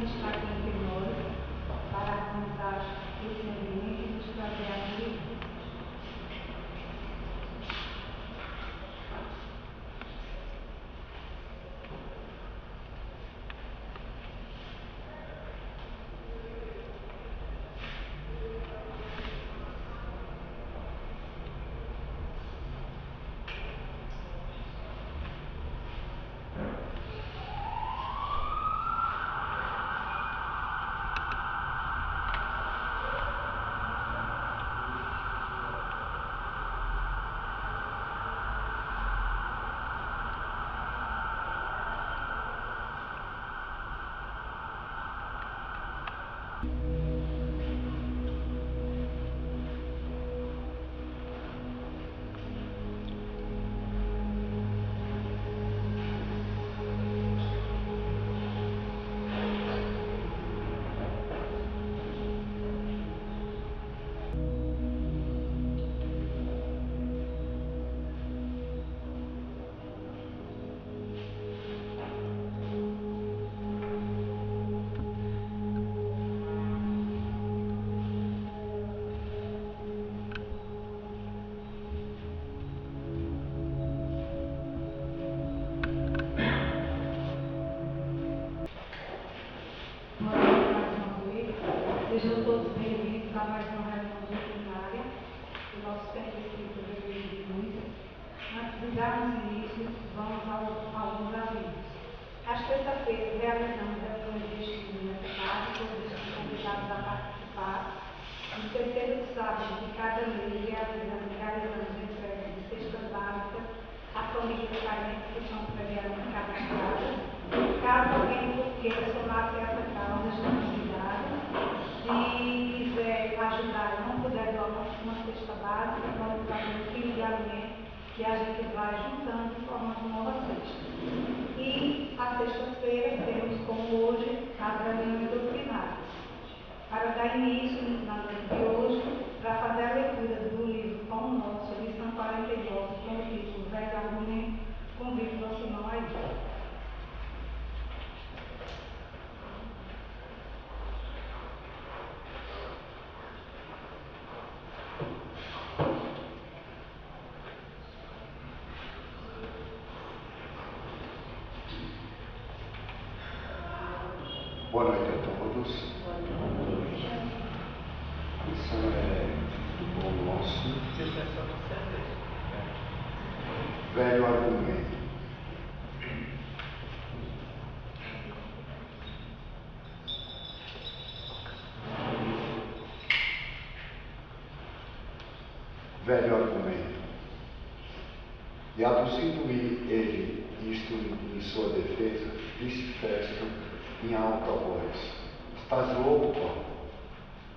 está aqui entre nós para harmonizar esse ambiente e nos trazer a harmonia. Sejam todos bem-vindos a mais uma reunião doutrinária do nosso Centro Espírita de Luz. Antes de darmos início, vamos a alguns avisos. Às terças-feiras, realizamos reuniões de estudo nessa tarde, todos os convidados a participar. No terceiro sábado de cada mês, realizamos entrega de cestas básicas a famílias carentes que são previamente cadastradas. Caso alguém queira somar-se a essa causa, estamos ligados. Se quiser ajudar e não puder doar uma cesta básica, pode fazer um quilo de alimento que a gente vai juntando e formando uma nova cesta. E às sextas-feiras temos, como hoje, as reuniões doutrinárias. Para dar início na noite de hoje, para fazer a leitura do livro Pão Nosso, lição 49, com o título Velho Argumento, convido o nosso irmão aí. Boa noite a todos. A lição é do Pão Nosso. Velho argumento. Velho argumento. E aduzindo-lhe ele isto em sua defesa, disse Festo em alta voz: estás louco, Paulo?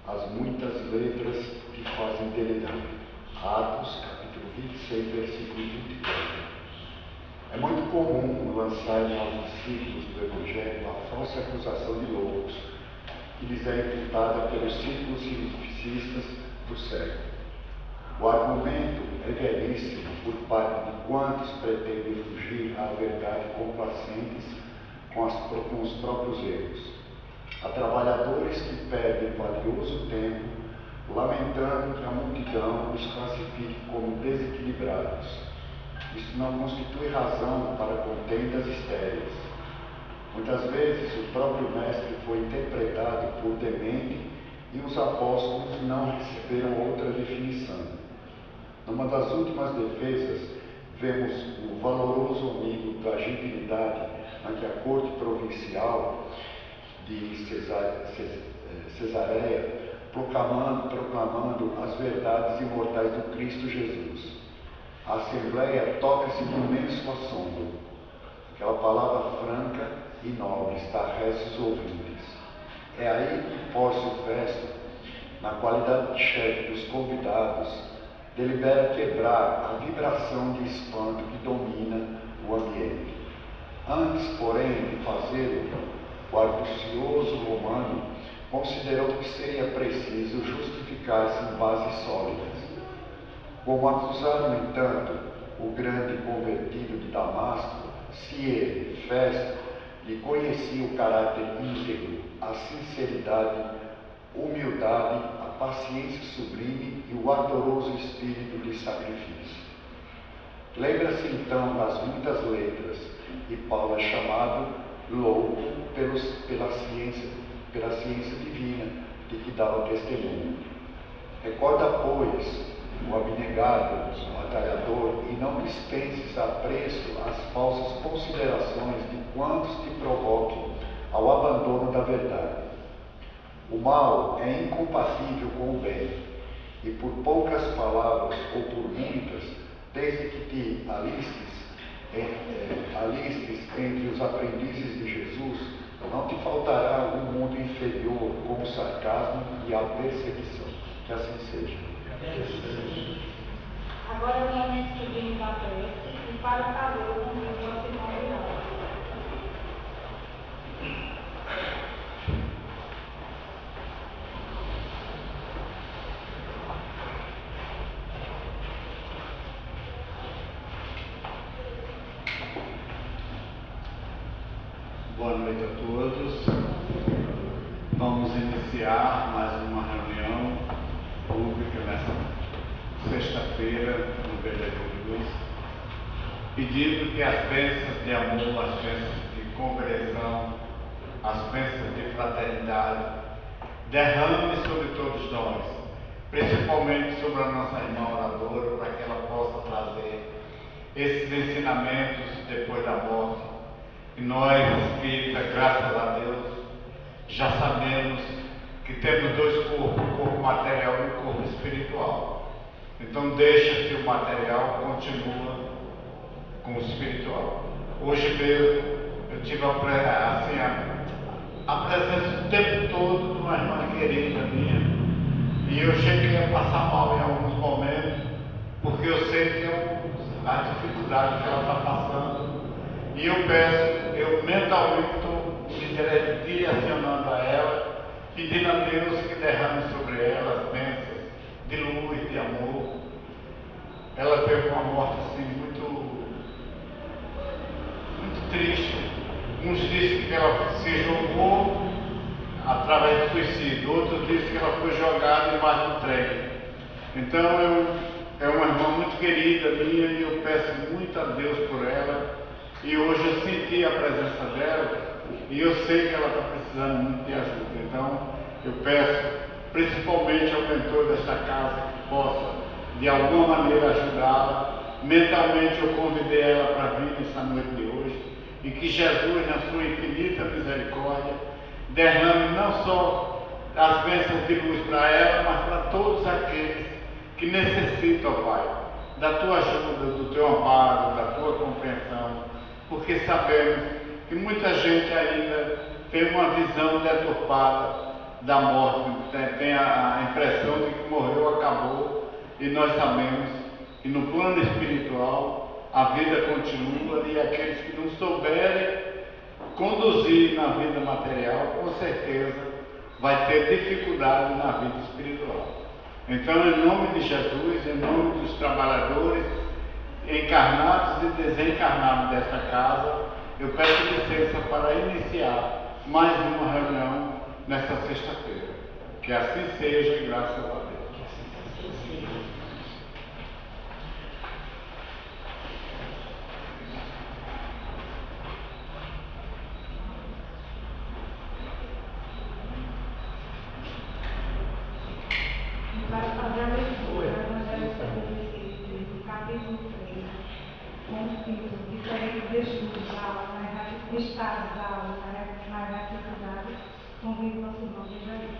As muitas letras te fazem delirar. Atos, capítulo 26, versículo 24. É muito comum lançarem aos discípulos do Evangelho a falsa acusação de loucos, que lhes é imputada pelos círculos cientificistas do século. O argumento é velhíssimo por parte de quantos pretendem fugir à verdade complacentes com os próprios erros. Há trabalhadores que perdem valioso tempo lamentando que a multidão os classifique como desequilibrados. Isso não constitui razão para contendas estéreis. Muitas vezes o próprio Mestre foi interpretado por demente e os apóstolos não receberam outra definição. Numa das últimas defesas, vemos o valoroso amigo da gentilidade na que a corte provincial de Cesareia, proclamando as verdades imortais do Cristo Jesus. A Assembleia toca-se de imenso assombro. Aquela palavra franca e nobre está retos ouvintes. É aí que Pórcio Festo, na qualidade de chefe dos convidados, delibera quebrar a vibração de espanto que domina o ambiente. Antes, porém, de fazê-lo, o argucioso romano considerou que seria preciso justificar-se em bases sólidas. Como acusar, no entanto, o grande convertido de Damasco, se ele, Festo, lhe conhecia o caráter íntegro, a sinceridade, humildade, a paciência sublime e o ardoroso espírito de sacrifício. Lembra-se então das muitas letras, e Paulo é chamado louco pela ciência divina de que dava testemunho. Recorda, pois, o abnegado, o batalhador, e não dispenses a preço as falsas considerações de quantos te provoquem ao abandono da verdade. O mal é incompatível com o bem, e por poucas palavras ou por muitas, desde que te alistes entre os aprendizes de Jesus, não te faltará algum mundo inferior com o sarcasmo e a perseguição. Que assim seja. Agora é o momento que vimos a prece e para o calor convido o nosso irmão Rinaldo. Boa noite a todos. Vamos iniciar mais uma reunião pública nessa sexta-feira no Velha de Luz, pedindo que as bênçãos de amor, as bênçãos de conversão, as bênçãos de fraternidade derrame sobre todos nós, principalmente sobre a nossa irmã oradora, para que ela possa trazer esses ensinamentos depois da morte. E nós, espíritas, graças a Deus, já sabemos que temos dois corpos, o corpo material e o corpo espiritual. Então deixa que o material continua com o espiritual. Hoje mesmo eu tive a presença o tempo todo de uma irmã querida minha, e eu cheguei a passar mal em alguns momentos, porque eu sei que a dificuldade que ela está passando, e eu mentalmente estou me direcionando a ela, pedindo a Deus que derrame sobre ela as bênçãos de luz, de amor. Ela teve uma morte assim muito triste. Uns dizem que ela se jogou através do suicídio, outros dizem que ela foi jogada embaixo do trem. Então é uma irmã muito querida minha, e eu peço muito a Deus por ela. E hoje eu senti a presença dela, e eu sei que ela está precisando muito de ajuda. Então eu peço principalmente ao mentor desta casa que possa de alguma maneira ajudá-la. Mentalmente eu convidei ela para vir nessa noite de hoje, e que Jesus, na sua infinita misericórdia, derrame não só as bênçãos de luz para ela, mas para todos aqueles que necessitam, Pai, da tua ajuda, do teu amparo, da tua compreensão, porque sabemos que muita gente ainda tem uma visão deturpada da morte, tem a impressão de que morreu, acabou, e nós sabemos que no plano espiritual a vida continua, e aqueles que não souberem conduzir na vida material, com certeza vai ter dificuldade na vida espiritual. Então, em nome de Jesus, em nome dos trabalhadores encarnados e desencarnados desta casa, eu peço licença para iniciar mais uma reunião nesta sexta-feira. Que assim seja, graças a Deus. Vai fazer a leitura do Evangelho segundo o Espiritismo, capítulo 3, com o título Diferentes Estudos da Alma, Estados da Alma na Erraticidade. Convido o nosso irmão Benjamin.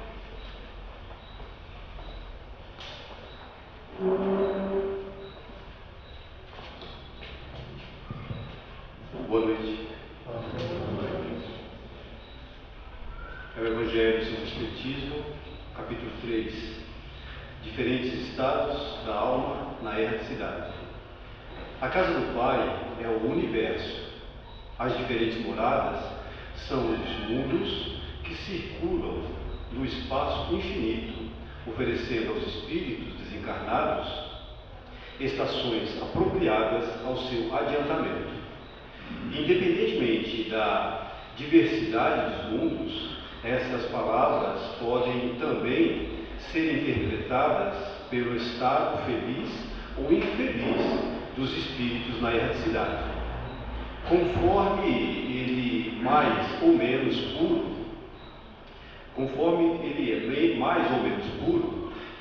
Boa noite. É o Evangelho segundo o Espiritismo, capítulo 3. Diferentes estados da alma na erraticidade. A casa do Pai é o universo. As diferentes moradas são os mundos que circulam no espaço infinito, oferecendo aos espíritos desencarnados estações apropriadas ao seu adiantamento. Independentemente da diversidade dos mundos, essas palavras podem também ser interpretadas pelo estado feliz ou infeliz dos espíritos na erraticidade. Conforme ele mais ou menos puro,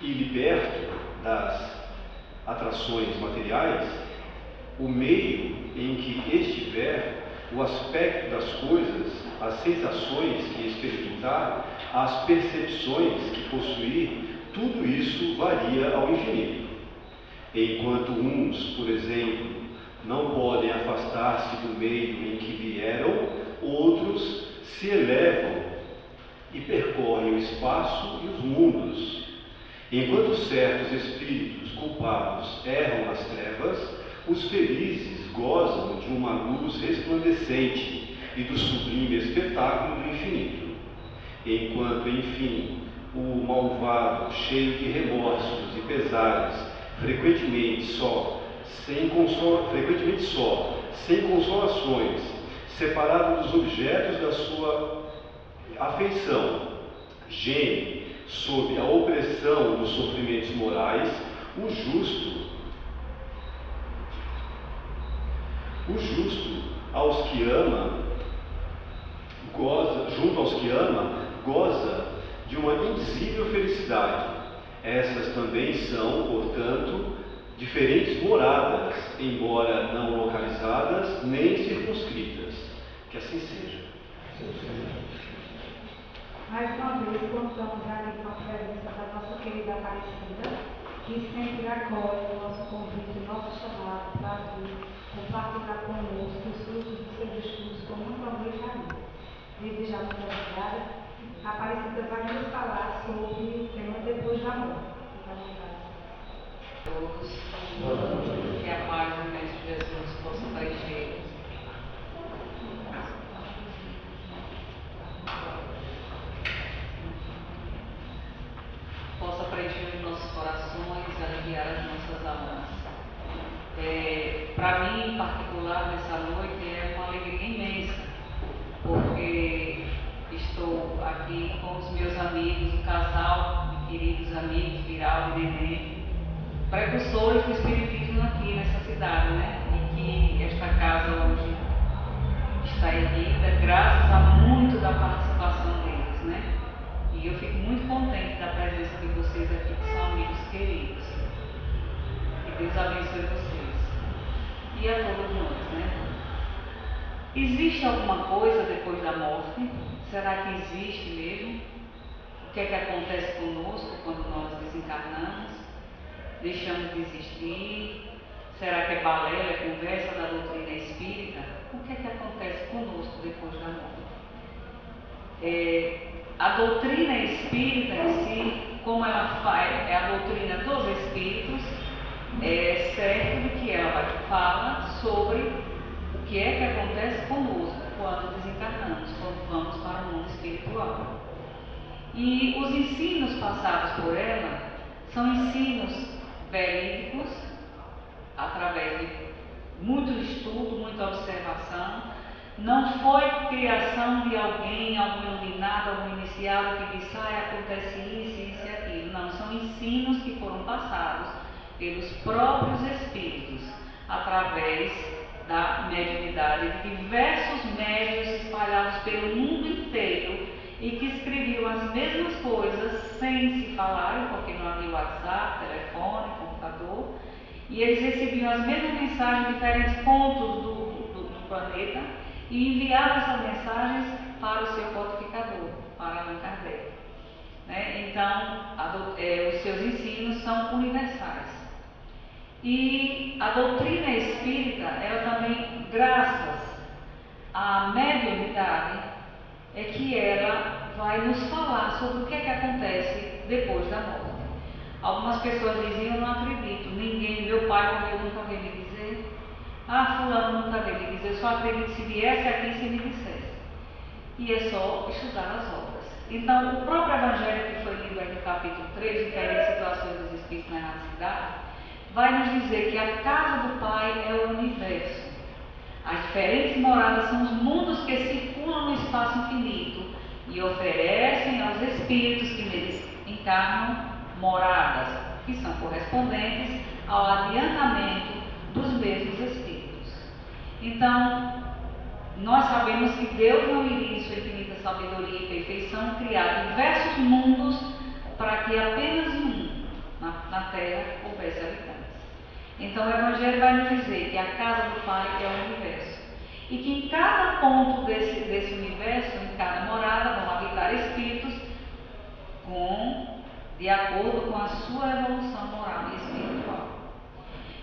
e liberto das atrações materiais, o meio em que estiver, o aspecto das coisas, as sensações que experimentar, as percepções que possuir, tudo isso varia ao infinito. Enquanto uns, por exemplo, não podem afastar-se do meio em que vieram, outros se elevam e percorrem o espaço e os mundos. Enquanto certos espíritos culpados erram nas trevas, os felizes gozam de uma luz resplandecente e do sublime espetáculo do infinito. Enquanto, enfim, o malvado, cheio de remorsos e pesares, frequentemente só, sem consolações, separado dos objetos da sua afeição, geme sob a opressão dos sofrimentos morais, o justo, aos que ama, junto aos que ama, goza de uma indizível felicidade. Essas também são, portanto, diferentes moradas, embora não localizadas nem circunscritas. Que assim seja. Mais uma vez, contamos ali com a presença da nossa querida Aparecida, que sempre acolhe o nosso convite, o nosso chamado para vir compartilhar conosco os frutos dos seus estudos com muito amor e carinho. Desde já, muito obrigada. A Aparecida vai nos falar sobre o tema depois da morte. Todos, que a paz do Mestre Jesus possa preencher os nossos corações, aliviar as nossas almas. Para mim, em particular, nessa noite é uma alegria imensa, porque estou aqui com os meus amigos, um casal de queridos amigos, Viraldo e Nenê, precursores do Espiritismo aqui nessa cidade, né? E que esta casa hoje está erguida graças a muito da participação deles, né? E eu fico muito contente da presença de vocês aqui, que são amigos queridos. Que Deus abençoe vocês. E a todos nós, né? Existe alguma coisa depois da morte? Será que existe mesmo? O que é que acontece conosco quando nós desencarnamos? Deixamos de existir? Será que é balela, é conversa da doutrina espírita? O que é que acontece conosco depois da morte? A doutrina espírita em si, como ela é a doutrina dos espíritos, é certo de que ela fala sobre o que é que acontece conosco quando desencarnamos, quando vamos para o mundo espiritual. E os ensinos passados por ela são ensinos verídicos, através de muito estudo, muita observação. Não foi criação de alguém, algum iluminado, algum iniciado que disse, acontece isso e aquilo. Não, são ensinos que foram passados pelos próprios espíritos, através da mediunidade de diversos médiuns espalhados pelo mundo inteiro e que escreviam as mesmas coisas sem se falarem, porque não havia WhatsApp, telefone, computador, e eles recebiam as mesmas mensagens em diferentes pontos do planeta e enviavam essas mensagens para o seu codificador, para Allan Kardec. Né? Então, os seus ensinos são universais. E a doutrina espírita, ela também, graças à mediunidade, é que ela vai nos falar sobre o que é que acontece depois da morte. Algumas pessoas diziam, eu não acredito, ninguém, meu pai morreu, nunca veio me dizer, fulano nunca veio me dizer, eu só acredito se viesse aqui e se me dissesse. E é só estudar as obras. Então, o próprio Evangelho que foi lido aqui no capítulo 3, Diferentes Situações dos Espíritos na Erraticidade, vai nos dizer que a casa do Pai é o universo. As diferentes moradas são os mundos que circulam no espaço infinito e oferecem aos espíritos que neles encarnam moradas, que são correspondentes ao adiantamento dos mesmos espíritos. Então, nós sabemos que Deus não iria, em sua infinita sabedoria e perfeição, criar diversos mundos para que apenas um na Terra houvesse habitantes. Então o Evangelho vai nos dizer que a casa do Pai é o universo e que em cada ponto desse universo, em cada morada, vão habitar espíritos de acordo com a sua evolução moral e espiritual.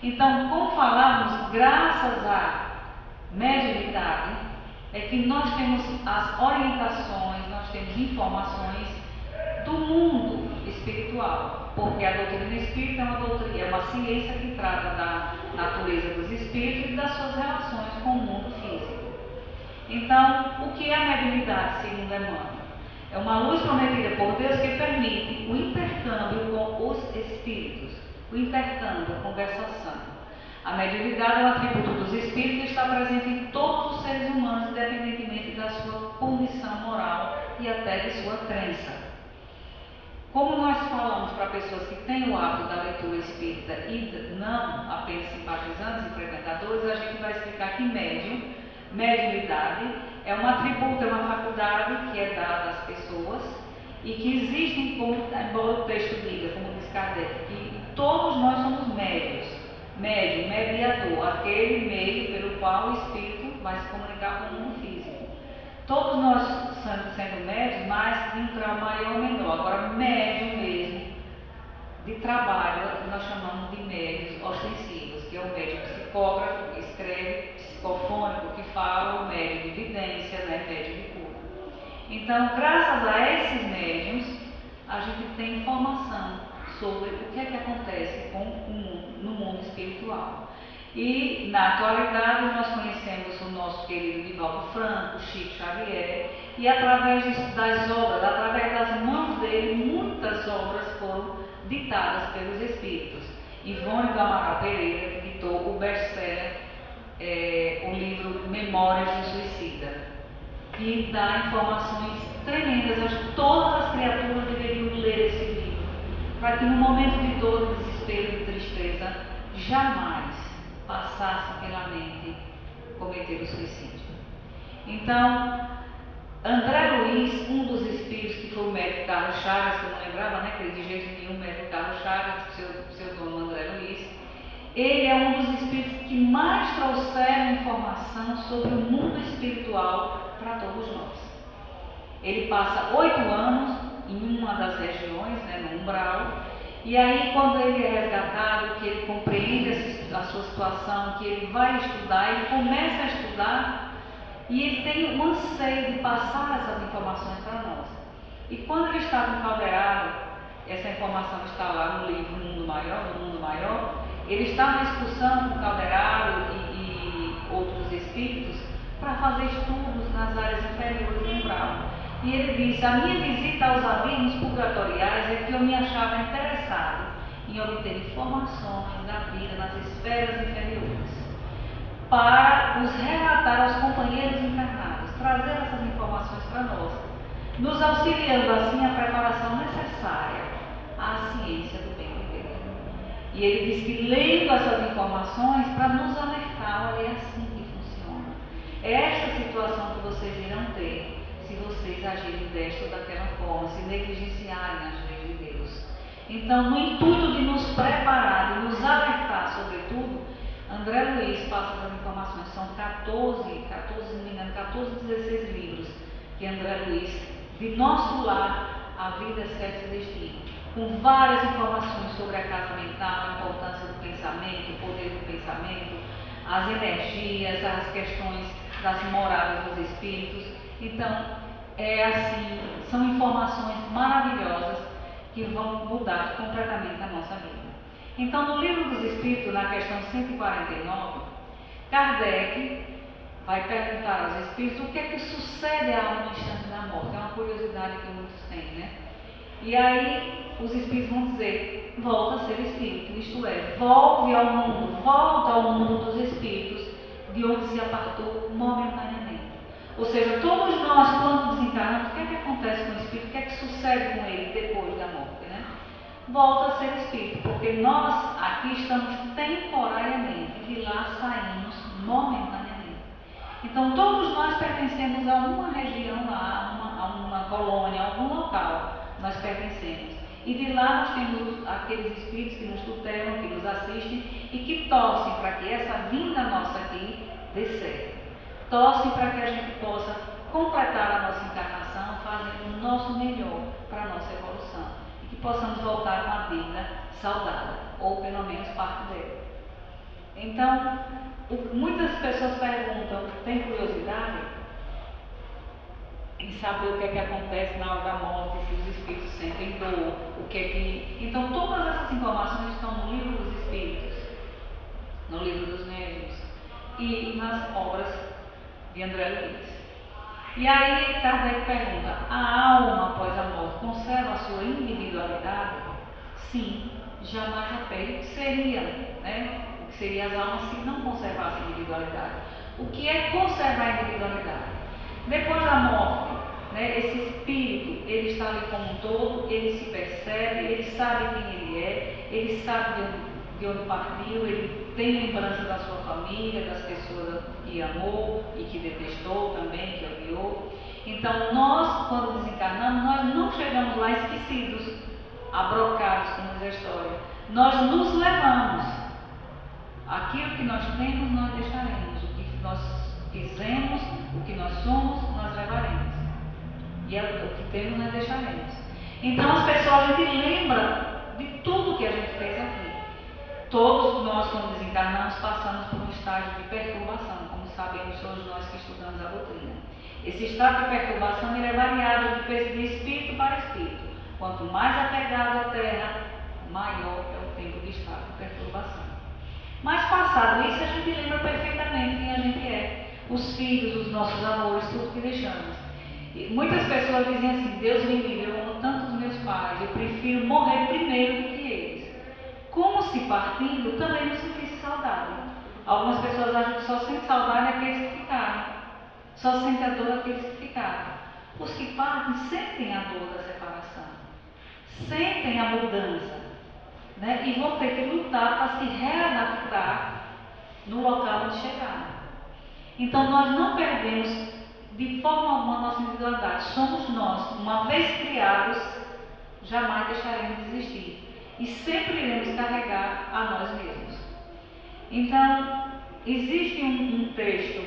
Então, como falamos, graças à mediunidade, é que nós temos as orientações, nós temos informações do mundo espiritual, porque a doutrina espírita é uma ciência que trata da natureza dos espíritos e das suas relações com o mundo físico. Então, o que é a mediunidade, segundo Emmanuel? É uma luz prometida por Deus que permite o intercâmbio com os espíritos, o intercâmbio, a conversação. A mediunidade é um atributo dos espíritos que está presente em todos os seres humanos, independentemente da sua condição moral e até de sua crença. Como nós falamos para pessoas que têm o hábito da leitura espírita e não apenas simpatizantes e frequentadores, a gente vai explicar que mediunidade é um atributo, é uma faculdade que é dada às pessoas e que existem, embora o texto diga, como diz Kardec, que todos nós somos médios. Médium, mediador, aquele meio pelo qual o espírito vai se comunicar com o mundo físico. Todos nós sendo médios, mas de um grau maior ou menor. Agora, médium mesmo, de trabalho, nós chamamos de médios ostensivos, que é o médium psicógrafo, que escreve, psicofônico, que fala, o médium de vidência, né, médium de cura. Então, graças a esses médiums, a gente tem informação sobre o que é que acontece no mundo espiritual. E, na atualidade, nós conhecemos o nosso querido Divaldo Franco, Chico Xavier, e através das obras, através das mãos dele, muitas obras foram ditadas pelos espíritos. Ivone do Amaral Pereira, que ditou o best-seller, o livro Memórias do Suicida, que dá informações tremendas. Acho que todas as criaturas deveriam ler esse livro, para que no momento de dor, de desespero e tristeza, jamais passasse pela mente cometer o suicídio. Então, André Luiz, um dos espíritos que foi o médico Carlos Chagas, que eu não lembrava, né, que de jeito nenhum o médico Carlos Chagas, seu dono André Luiz, ele é um dos espíritos que mais trouxeram informação sobre o mundo espiritual para todos nós. Ele passa 8 anos em uma das regiões, né, no umbral, e aí quando ele é resgatado, que ele compreende a sua situação, que ele vai estudar, ele começa a estudar e ele tem um anseio de passar essas informações para nós. E quando ele está com o Calderaro, essa informação está lá no livro No Mundo Maior, ele está na excursão com o Calderaro e outros espíritos para fazer estudos nas áreas inferiores do umbral. E ele diz: a minha visita aos abismos purgatoriais é que eu me achava interessado em obter informações da vida nas esferas inferiores, para os relatar aos companheiros encarnados, trazer essas informações para nós, nos auxiliando assim a preparação necessária à ciência do bem viver. E ele diz que lendo essas informações para nos alertar: olha, é assim que funciona. É esta situação que vocês irão ter se vocês agirem desta ou daquela forma, se negligenciarem as leis de Deus. Então, no intuito de nos preparar, de nos alertar sobre tudo, André Luiz passa as informações. São 16 livros que André Luiz, de Nosso Lar, A Vida, Sexo e Destino, com várias informações sobre a casa mental, a importância do pensamento, o poder do pensamento, as energias, as questões das moradas dos espíritos. Então, são informações maravilhosas que vão mudar completamente a nossa vida. Então, no Livro dos Espíritos, na questão 149, Kardec vai perguntar aos espíritos o que é que sucede à alma no instante da morte. É uma curiosidade que muitos têm, né? E aí, os espíritos vão dizer: volta a ser espírito, isto é, volta ao mundo dos espíritos, de onde se apartou momentaneamente. Ou seja, todos nós, quando desencarnamos, o que é que acontece com o espírito? O que é que sucede com ele depois da morte, né? Volta a ser espírito, porque nós aqui estamos temporariamente e de lá saímos momentaneamente. Então todos nós pertencemos a uma região lá, a uma colônia, a algum local, nós pertencemos. E de lá nós temos aqueles espíritos que nos tutelam, que nos assistem e que torcem para que essa vinda nossa aqui dê certo. Torcem para que a gente possa completar a nossa encarnação, fazendo o nosso melhor para a nossa evolução. E que possamos voltar com a vida saudável, ou pelo menos parte dela. Então, muitas pessoas perguntam, tem curiosidade em saber o que é que acontece na hora da morte, se os espíritos sentem dor, o que é que... Então, todas essas informações estão no livro dos espíritos, no livro dos médiuns e nas obras de André Luiz. E aí, Kardec pergunta, a alma após a morte conserva a sua individualidade? Sim, jamais a perde. Seria, né? O que seria as almas se não conservassem a individualidade. O que é conservar a individualidade? Depois da morte, né, esse espírito, ele está ali como um todo, ele se percebe, ele sabe quem ele sabe de onde partiu, ele tem lembrança da sua família, das pessoas que amou e que detestou também, que odiou. Então nós, quando desencarnamos, nós não chegamos lá esquecidos, abrocados, como diz a história. Nós nos levamos. Aquilo que nós temos, nós deixaremos. O que nós fizemos, o que nós somos, nós levaremos. E o que temos, nós deixaremos. Então as pessoas, a gente lembra de tudo que a gente fez aqui. Todos nós, quando desencarnamos, passamos por um estágio de perturbação, como sabemos todos nós que estudamos a doutrina. Esse estado de perturbação ele é variável de espírito para espírito. Quanto mais apegado à Terra, maior é o tempo de estado de perturbação. Mas passado isso, a gente lembra perfeitamente quem a gente é. Os filhos, os nossos amores, tudo que deixamos. E muitas pessoas dizem assim, Deus me livre, eu amo tanto os meus pais, eu prefiro morrer primeiro do que eles. Como se partindo, também não sentisse saudade. Algumas pessoas acham que só sente saudade aqueles que ficaram. Só sente a dor aqueles que ficaram. Os que partem sentem a dor da separação. Sentem a mudança. Né? E vão ter que lutar para se readaptar no local onde chegaram. Então nós não perdemos de forma alguma a nossa individualidade. Somos nós, uma vez criados, jamais deixaremos de existir. E sempre iremos carregar a nós mesmos. Então, existe um texto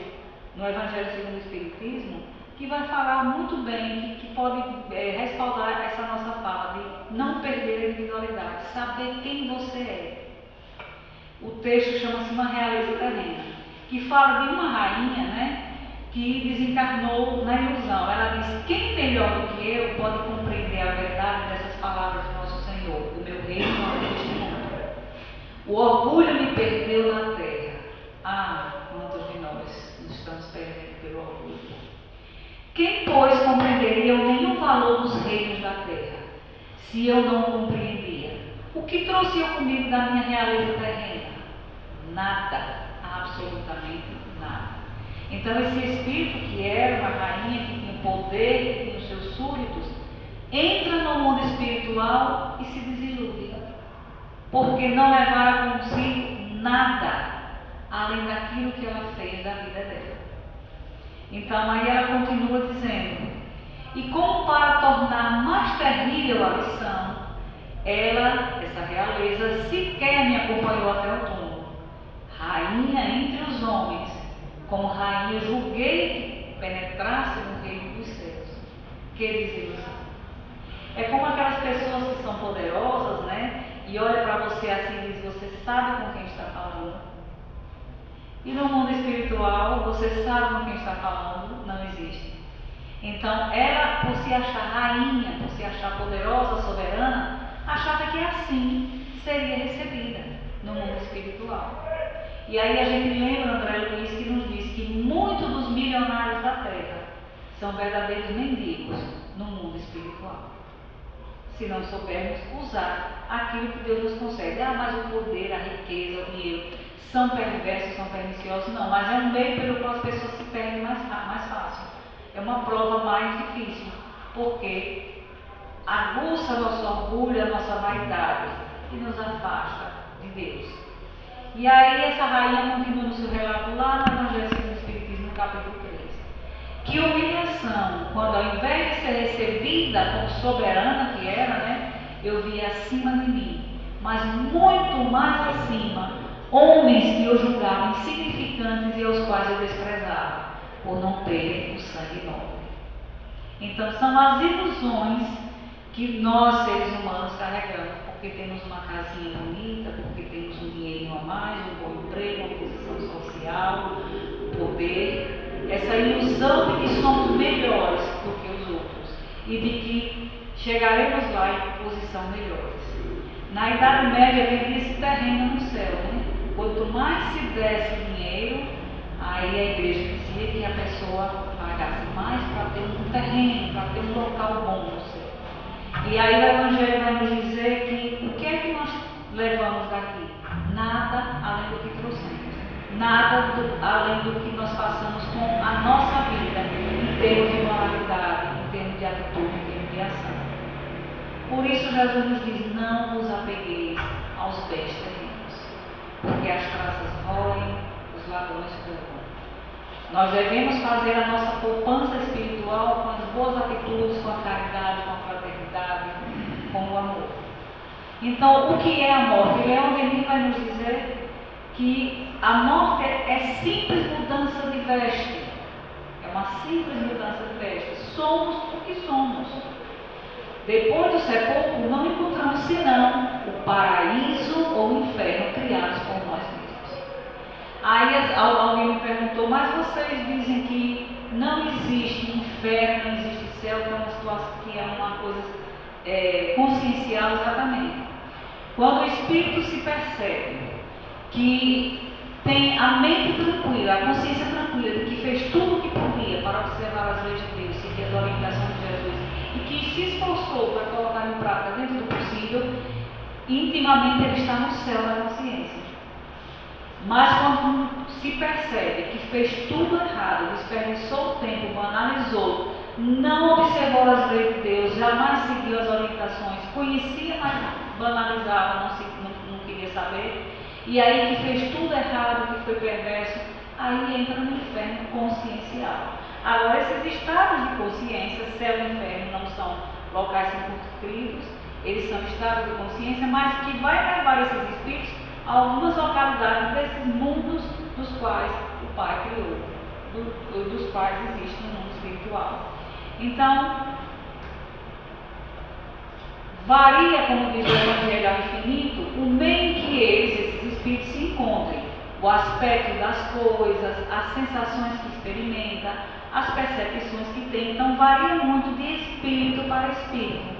no Evangelho segundo o Espiritismo que vai falar muito bem, que pode respaldar essa nossa fala de não perder a individualidade, saber quem você é. O texto chama-se Uma Realeza Terrena, que fala de uma rainha, né, que desencarnou na ilusão. Ela diz, quem melhor do que eu pode compreender a verdade dessas palavras do nosso Senhor, do meu reino não é deste mundo. O orgulho me perdeu na terra. Ah, quantos de nós nos estamos perdendo pelo orgulho. Quem, pois, compreenderia o nenhum valor dos reinos da terra, se eu não compreendia? O que trouxe eu comigo da minha realeza terrena? Nada, absolutamente nada. Então esse espírito que era uma rainha, que tinha poder, que tinha os seus súditos, entra no mundo espiritual e se desilude, porque não levara consigo nada, além daquilo que ela fez da vida dela. Então aí ela continua dizendo, e como para tornar mais terrível a lição, ela, essa realeza, sequer me acompanhou até o túmulo. Rainha entre os homens, como rainha julguei que penetrasse no reino dos céus. Que desilusão. É como aquelas pessoas que são poderosas, né? E olha para você assim e diz, você sabe com quem está falando. E no mundo espiritual, você sabe com quem está falando, não existe. Então, ela, por se achar rainha, por se achar poderosa, soberana, achava que assim seria recebida no mundo espiritual. E aí a gente lembra André Luiz que nos diz que muitos dos milionários da Terra são verdadeiros mendigos no mundo espiritual. Se não soubermos usar aquilo que Deus nos concede. Ah, mas o poder, a riqueza, o dinheiro são perversos, são perniciosos, não, mas é um meio pelo qual as pessoas se perdem mais fácil. É uma prova mais difícil, porque aguça nosso orgulho, a nossa vaidade e nos afasta de Deus. E aí essa rainha continua no seu relato lá no Evangelho segundo o Espiritismo, no capítulo 3. Que humilhação, quando ao invés de ser recebida como soberana que era, né, eu via acima de mim, mas muito mais acima, homens que eu julgava insignificantes e aos quais eu desprezava, por não terem o sangue nobre. Então são as ilusões que nós, seres humanos, carregamos, porque temos uma casinha bonita, porque temos um dinheirinho a mais, um bom emprego, uma posição social, poder, essa ilusão de que somos melhores do que os outros e de que chegaremos lá em posição melhores. Na Idade Média vendia-se terreno no céu, né? Quanto mais se desse dinheiro, aí a igreja dizia que a pessoa pagasse mais para ter um terreno, para ter um local bom no céu. E aí o Evangelho vai nos dizer que o que é que nós levamos daqui? Nada além do que trouxemos. Nada além do que nós passamos com a nossa vida, em termos de moralidade, em termos de atitude, em termos de ação. Por isso Jesus nos diz, não vos apegueis aos bens terrenos, porque as traças roem, os ladrões roubam. Nós devemos fazer a nossa poupança espiritual com as boas atitudes, com a caridade, com a fraternidade, com o amor. Então, o que é a morte? Leon Denis vai nos dizer que a morte é simples mudança de veste. É uma simples mudança de veste. Somos o que somos. Depois do sepulcro, não encontramos senão o paraíso ou o inferno criados por nós mesmos. Aí alguém me perguntou, mas vocês dizem que não existe inferno, não existe céu, que é uma situação, que é uma coisa consciencial exatamente. Quando o espírito se percebe que tem a mente tranquila, a consciência tranquila de que fez tudo o que podia para observar as leis de Deus, seguir as orientações de Jesus e que se esforçou para colocar em prática dentro do possível, intimamente ele está no céu da consciência. Mas quando se percebe que fez tudo errado, desperdiçou o tempo, banalizou, não observou as leis de Deus, jamais seguiu as orientações, conhecia, mas banalizava, não queria saber, e aí que fez tudo errado, que foi perverso, aí entra no inferno consciencial. Agora, esses estados de consciência, céu e inferno, não são locais circunscritos, eles são estados de consciência, mas que vai levar esses espíritos a algumas localidades desses mundos dos quais o Pai criou, dos quais existe no mundo espiritual. Então, varia, como diz o Evangelho ao infinito, o meio em que esses espíritos se encontrem, o aspecto das coisas, as sensações que experimenta, as percepções que tem. Então, varia muito de espírito para espírito,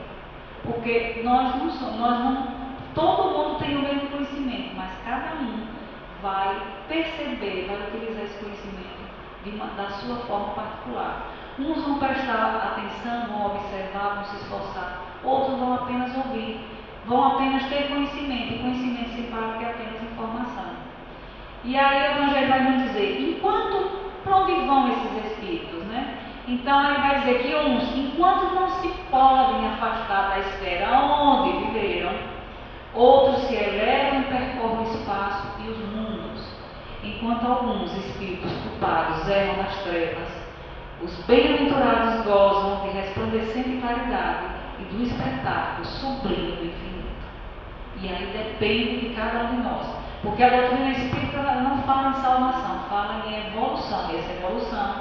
porque nós não, todo mundo tem o mesmo conhecimento, mas cada um vai perceber, vai utilizar esse conhecimento da sua forma particular. Uns vão prestar atenção, vão observar, vão se esforçar, outros vão apenas ouvir, vão apenas ter conhecimento, e conhecimento sem prática é apenas informação. E aí o Evangelho vai nos dizer, para onde vão esses espíritos, né? Então ele vai dizer que uns, enquanto não se podem afastar da esfera onde viveram, outros se elevam e percorrem o espaço e os mundos, enquanto alguns espíritos culpados erram nas trevas. Os bem-aventurados gozam de resplandecente claridade e do espetáculo sublime do infinito. E aí depende de cada um de nós, porque a doutrina espírita não fala em salvação, fala em evolução, e essa evolução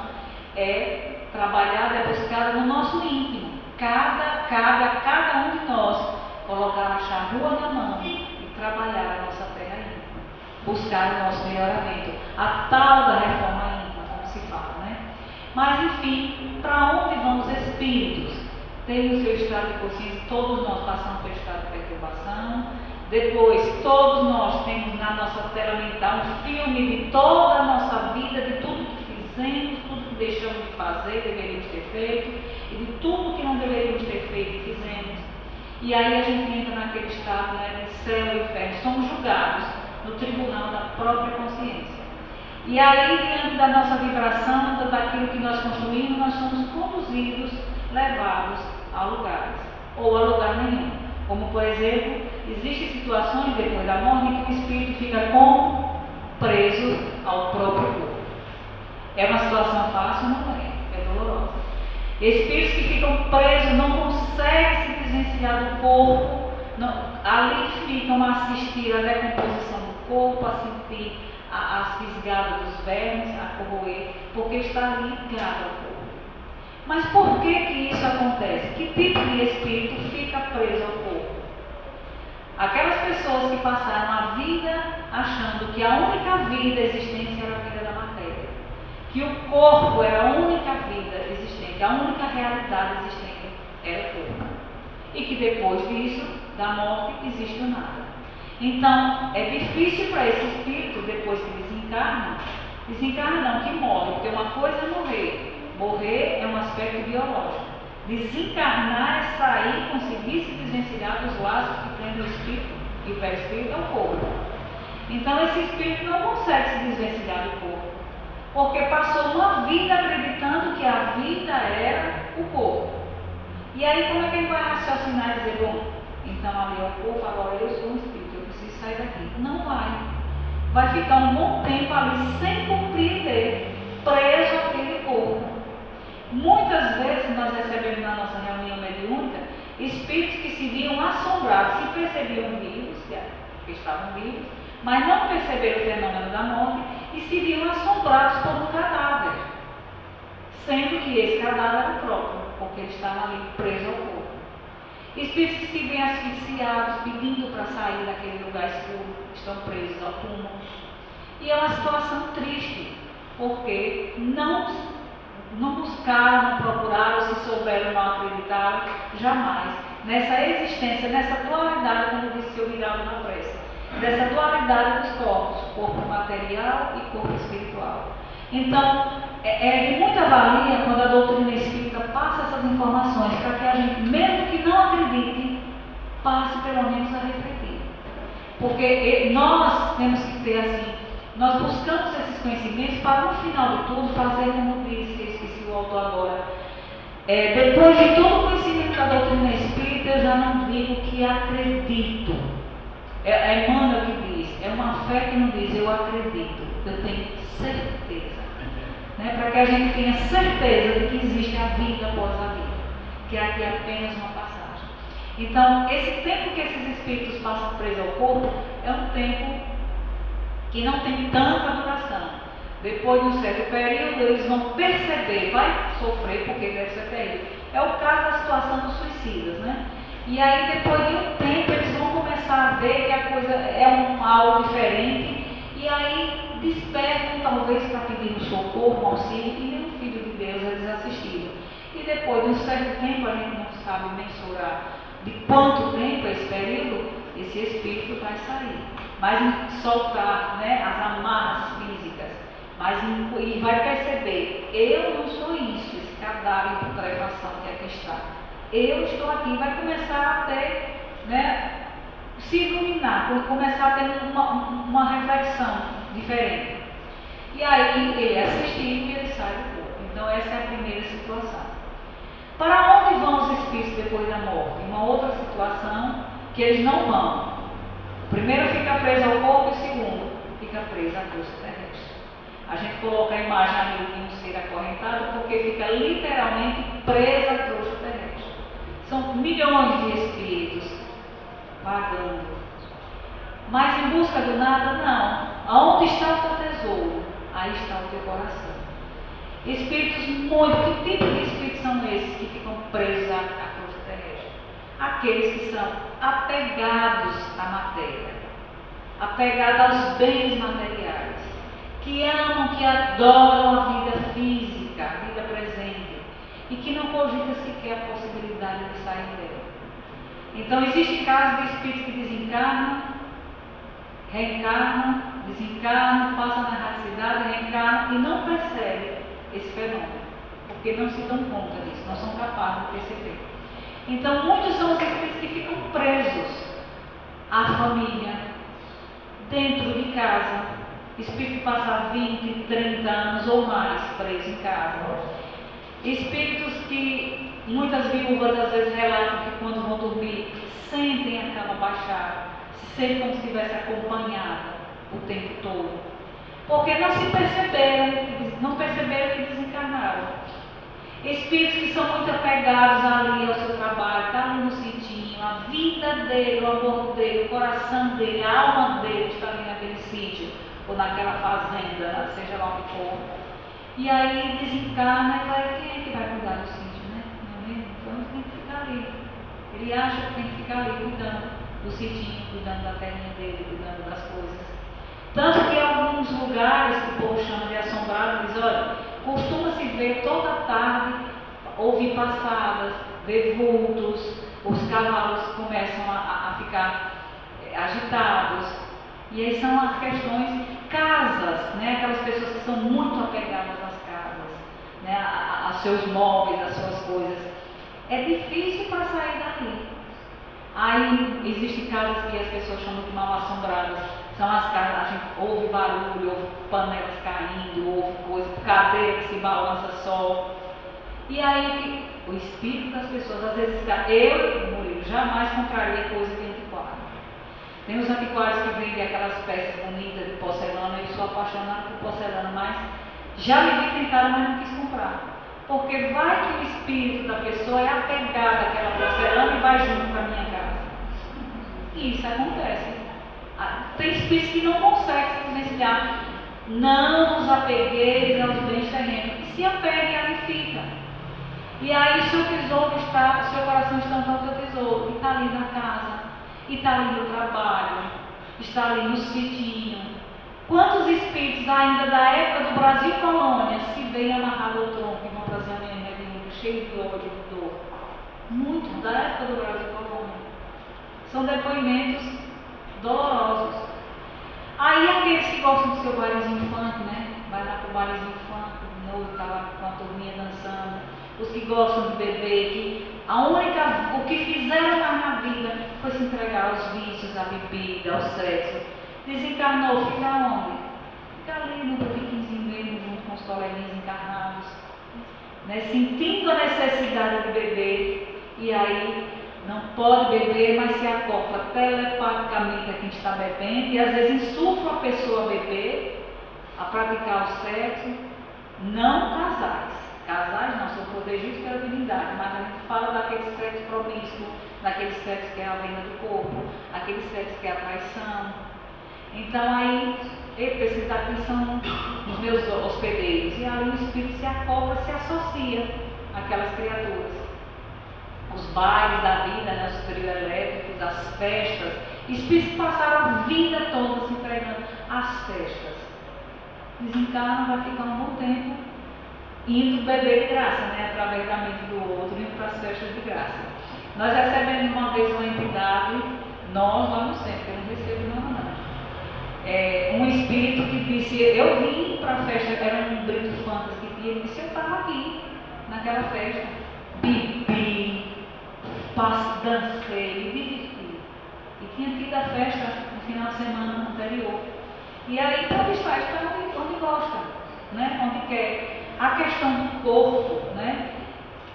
é trabalhada, é buscada no nosso íntimo. Cabe a cada um de nós colocar a charrua na mão e trabalhar a nossa terra íntima, buscar o nosso melhoramento, a tal da reforma íntima, como se fala, né? Mas enfim, para onde vão os espíritos? Tem o seu estado de consciência, todos nós passamos pelo estado de perturbação, depois todos nós temos na nossa tela mental um filme de toda a nossa vida, de tudo que fizemos, tudo que deixamos de fazer, deveríamos ter feito, e de tudo que não deveríamos ter feito e fizemos. E aí a gente entra naquele estado, né, de céu e inferno, somos julgados. no tribunal da própria consciência. E aí, diante da nossa vibração, daquilo que nós construímos, nós somos conduzidos, levados a lugares, ou a lugar nenhum. Como, por exemplo, existem situações depois da morte em que o espírito fica como preso ao próprio corpo. É uma situação fácil? Não é dolorosa. Espíritos que ficam presos, não conseguem se desvencilhar do corpo, ali ficam a assistir à decomposição do corpo, a sentir as fisgadas dos vermes, a corroer, porque está ligado ao corpo. Mas por que isso acontece? Que tipo de espírito fica preso ao corpo? Aquelas pessoas que passaram a vida achando que a única vida existente era a vida da matéria, que o corpo era a única vida existente, a única realidade existente era o corpo, e que depois disso, da morte, existe o nada. Então, é difícil para esse espírito, depois que desencarna não, que morre, porque uma coisa é morrer. Morrer é um aspecto biológico. Desencarnar é sair, conseguir se desvencilhar dos laços que prendem o espírito e o perispírito ao corpo. Então, esse espírito não consegue se desvencilhar do corpo, porque passou uma vida acreditando que a vida era o corpo. E aí, como é que ele vai raciocinar e dizer, bom, então ali é o corpo, agora eu sou um espírito, eu preciso sair daqui? Não vai. Vai ficar um bom tempo ali sem compreender, preso àquele corpo. Muitas vezes nós recebemos na nossa reunião mediúnica espíritos que se viam assombrados, se percebiam vivos, que estavam vivos, mas não perceberam o fenômeno da morte e se viam assombrados por um cadáver, sendo que esse cadáver era o próprio, porque ele estava ali preso ao corpo. Espíritos que se veem asfixiados, pedindo para sair daquele lugar escuro, estão presos ao túmulo. E é uma situação triste, porque não buscaram, não procuraram, se souberam, não acreditaram, jamais. Nessa existência, nessa dualidade, como disse o Virado na prece, dessa dualidade dos corpos, corpo material e corpo espiritual. Então, é de muita valia quando a doutrina espírita passa essas informações, para que a gente, mesmo que não acredite, passe pelo menos a refletir. Porque nós temos que ter assim, nós buscamos esses conhecimentos para no final de tudo fazer como disse, eu esqueci o autor agora, depois de todo o conhecimento da doutrina espírita, eu já não digo que acredito. É Emmanuel que diz, é uma fé que não diz eu acredito, eu tenho certeza. Para que a gente tenha certeza de que existe a vida após a vida, que aqui é apenas uma passagem. Então, esse tempo que esses espíritos passam presos ao corpo é um tempo que não tem tanta duração. Depois de um certo período, eles vão perceber, vai sofrer, porque deve ser terrível. É o caso da situação dos suicidas, né? E aí, depois de um tempo, eles vão começar a ver que a coisa é algo diferente, e aí despertam, talvez, para pedir um socorro, um auxílio, e nenhum filho de Deus é desassistido. E depois de um certo tempo, a gente não sabe mensurar de quanto tempo é esse período, esse espírito vai sair. Mas soltar, as amarras físicas, e vai perceber, eu não sou isso, esse cadáver de putrefação que aqui está. Eu estou aqui, vai começar a ter, se iluminar, começar a ter uma reflexão diferente. E aí ele é assistido e ele sai do corpo. Então essa é a primeira situação. Para onde vão os espíritos depois da morte? Uma outra situação que eles não vão. O primeiro fica preso ao corpo e o segundo fica preso à crosta terrestre. A gente coloca a imagem ali de um ser acorrentado porque fica literalmente preso à crosta terrestre. São milhões de espíritos vagando. Mas em busca do nada, não. Aonde está o teu tesouro? Aí está o teu coração. Espíritos muito. Que tipo de espíritos são esses que ficam presos à crosta terrestre? Aqueles que são apegados à matéria, apegados aos bens materiais, que amam, que adoram a vida física, a vida presente, e que não cogitam sequer a possibilidade de sair dela. Então, existe casos de espíritos que desencarnam, reencarnam, desencarnam, passam na erraticidade, reencarnam e não percebem esse fenômeno, porque não se dão conta disso, não são capazes de perceber. Então, muitos são os espíritos que ficam presos à família, dentro de casa. Espírito que passa 20, 30 anos ou mais preso em casa. Espíritos que muitas viúvas às vezes relatam que quando vão dormir sentem a cama baixar, se sentem como se estivesse acompanhada o tempo todo. Porque não se perceberam que desencarnaram. Espíritos que são muito apegados ali ao seu trabalho, está ali no sitinho, a vida dele, o amor dele, o coração dele, a alma dele está ali naquele sítio, ou naquela fazenda, seja lá onde for. E aí desencarna e vai, quem é que vai cuidar do sítio, né? Não é mesmo? Então tem que ficar ali. Ele acha que tem que ficar ali cuidando do sitinho, cuidando da terrinha dele, cuidando das coisas. Tanto que em alguns lugares que o povo chama de assombrado, diz, olha, costuma-se ver toda tarde, ouvir passadas, ver vultos, os cavalos começam a ficar agitados. E aí são as questões, casas, né? Aquelas pessoas que são muito apegadas às casas, né? Aos seus móveis, às suas coisas. É difícil para sair dali. Aí existem casas que as pessoas chamam de mal assombradas. São as casas, a gente ouve barulho, ouve panelas caindo, ouve coisa, cadeira que se balança só. E aí o espírito das pessoas, às vezes, eu, Murilo, jamais compraria coisa de antiquário. Tem os antiquários que vendem aquelas peças bonitas de porcelana, eu sou apaixonada por porcelana, mas já me vi tentada, mas não quis comprar. Porque vai que o espírito da pessoa é apegado àquela porcelana e vai junto para a minha casa. E isso acontece. Tem espíritos que não conseguem se desvencilhar. Não nos apegueis aos bens terrenos. E se apegue, ali fica. E aí o seu tesouro está, o seu coração está no seu tesouro. E está ali na casa. E está ali no trabalho. Está ali no sitinho. Quantos espíritos ainda da época do Brasil colônia se veem amarrados ao tronco e vão trazer a minha vida cheio de ódio e de dor? Muito da época do Brasil colônia. São depoimentos dolorosos. Aí aqueles que gostam do seu bailezinho funk, né? Vai lá pro bailezinho funk, de novo, tá lá com a turminha dançando. Os que gostam de beber, que o que fizeram mais na vida foi se entregar aos vícios, à bebida, ao sexo. Desencarnou, fica onde? Fica ali no botiquinzinho mesmo, junto com os coleguinhas encarnados, né? Sentindo a necessidade de beber, e aí não pode beber, mas se acopla telepaticamente a quem está bebendo, e às vezes insufla a pessoa a beber, a praticar o sexo. Não casais. Casais não, são protegidos pela divindade, mas a gente fala daquele sexo promíscuo, daquele sexo que é a venda do corpo, aquele sexo que é a traição. Então aí, esses daqui são os meus hospedeiros, e aí o espírito se acopla, se associa àquelas criaturas. Os bailes da vida, né, os trios elétricos, as festas. Espíritos passaram a vida toda se entregando às festas. Desencarnam, vai ficar um bom tempo indo beber de graça, né, através da mente do outro, indo para as festas de graça. Nós recebemos uma vez uma entidade, nós lá no centro, eu não recebo não. Um espírito que disse, eu vim para a festa, era um brito fantasy que tinha, ele disse, eu estava aqui, naquela festa, bebi, dancei, me diverti. E tinha tido a festa no final de semana anterior. E aí, para estar onde gosta, né? Onde quer. A questão do corpo, né?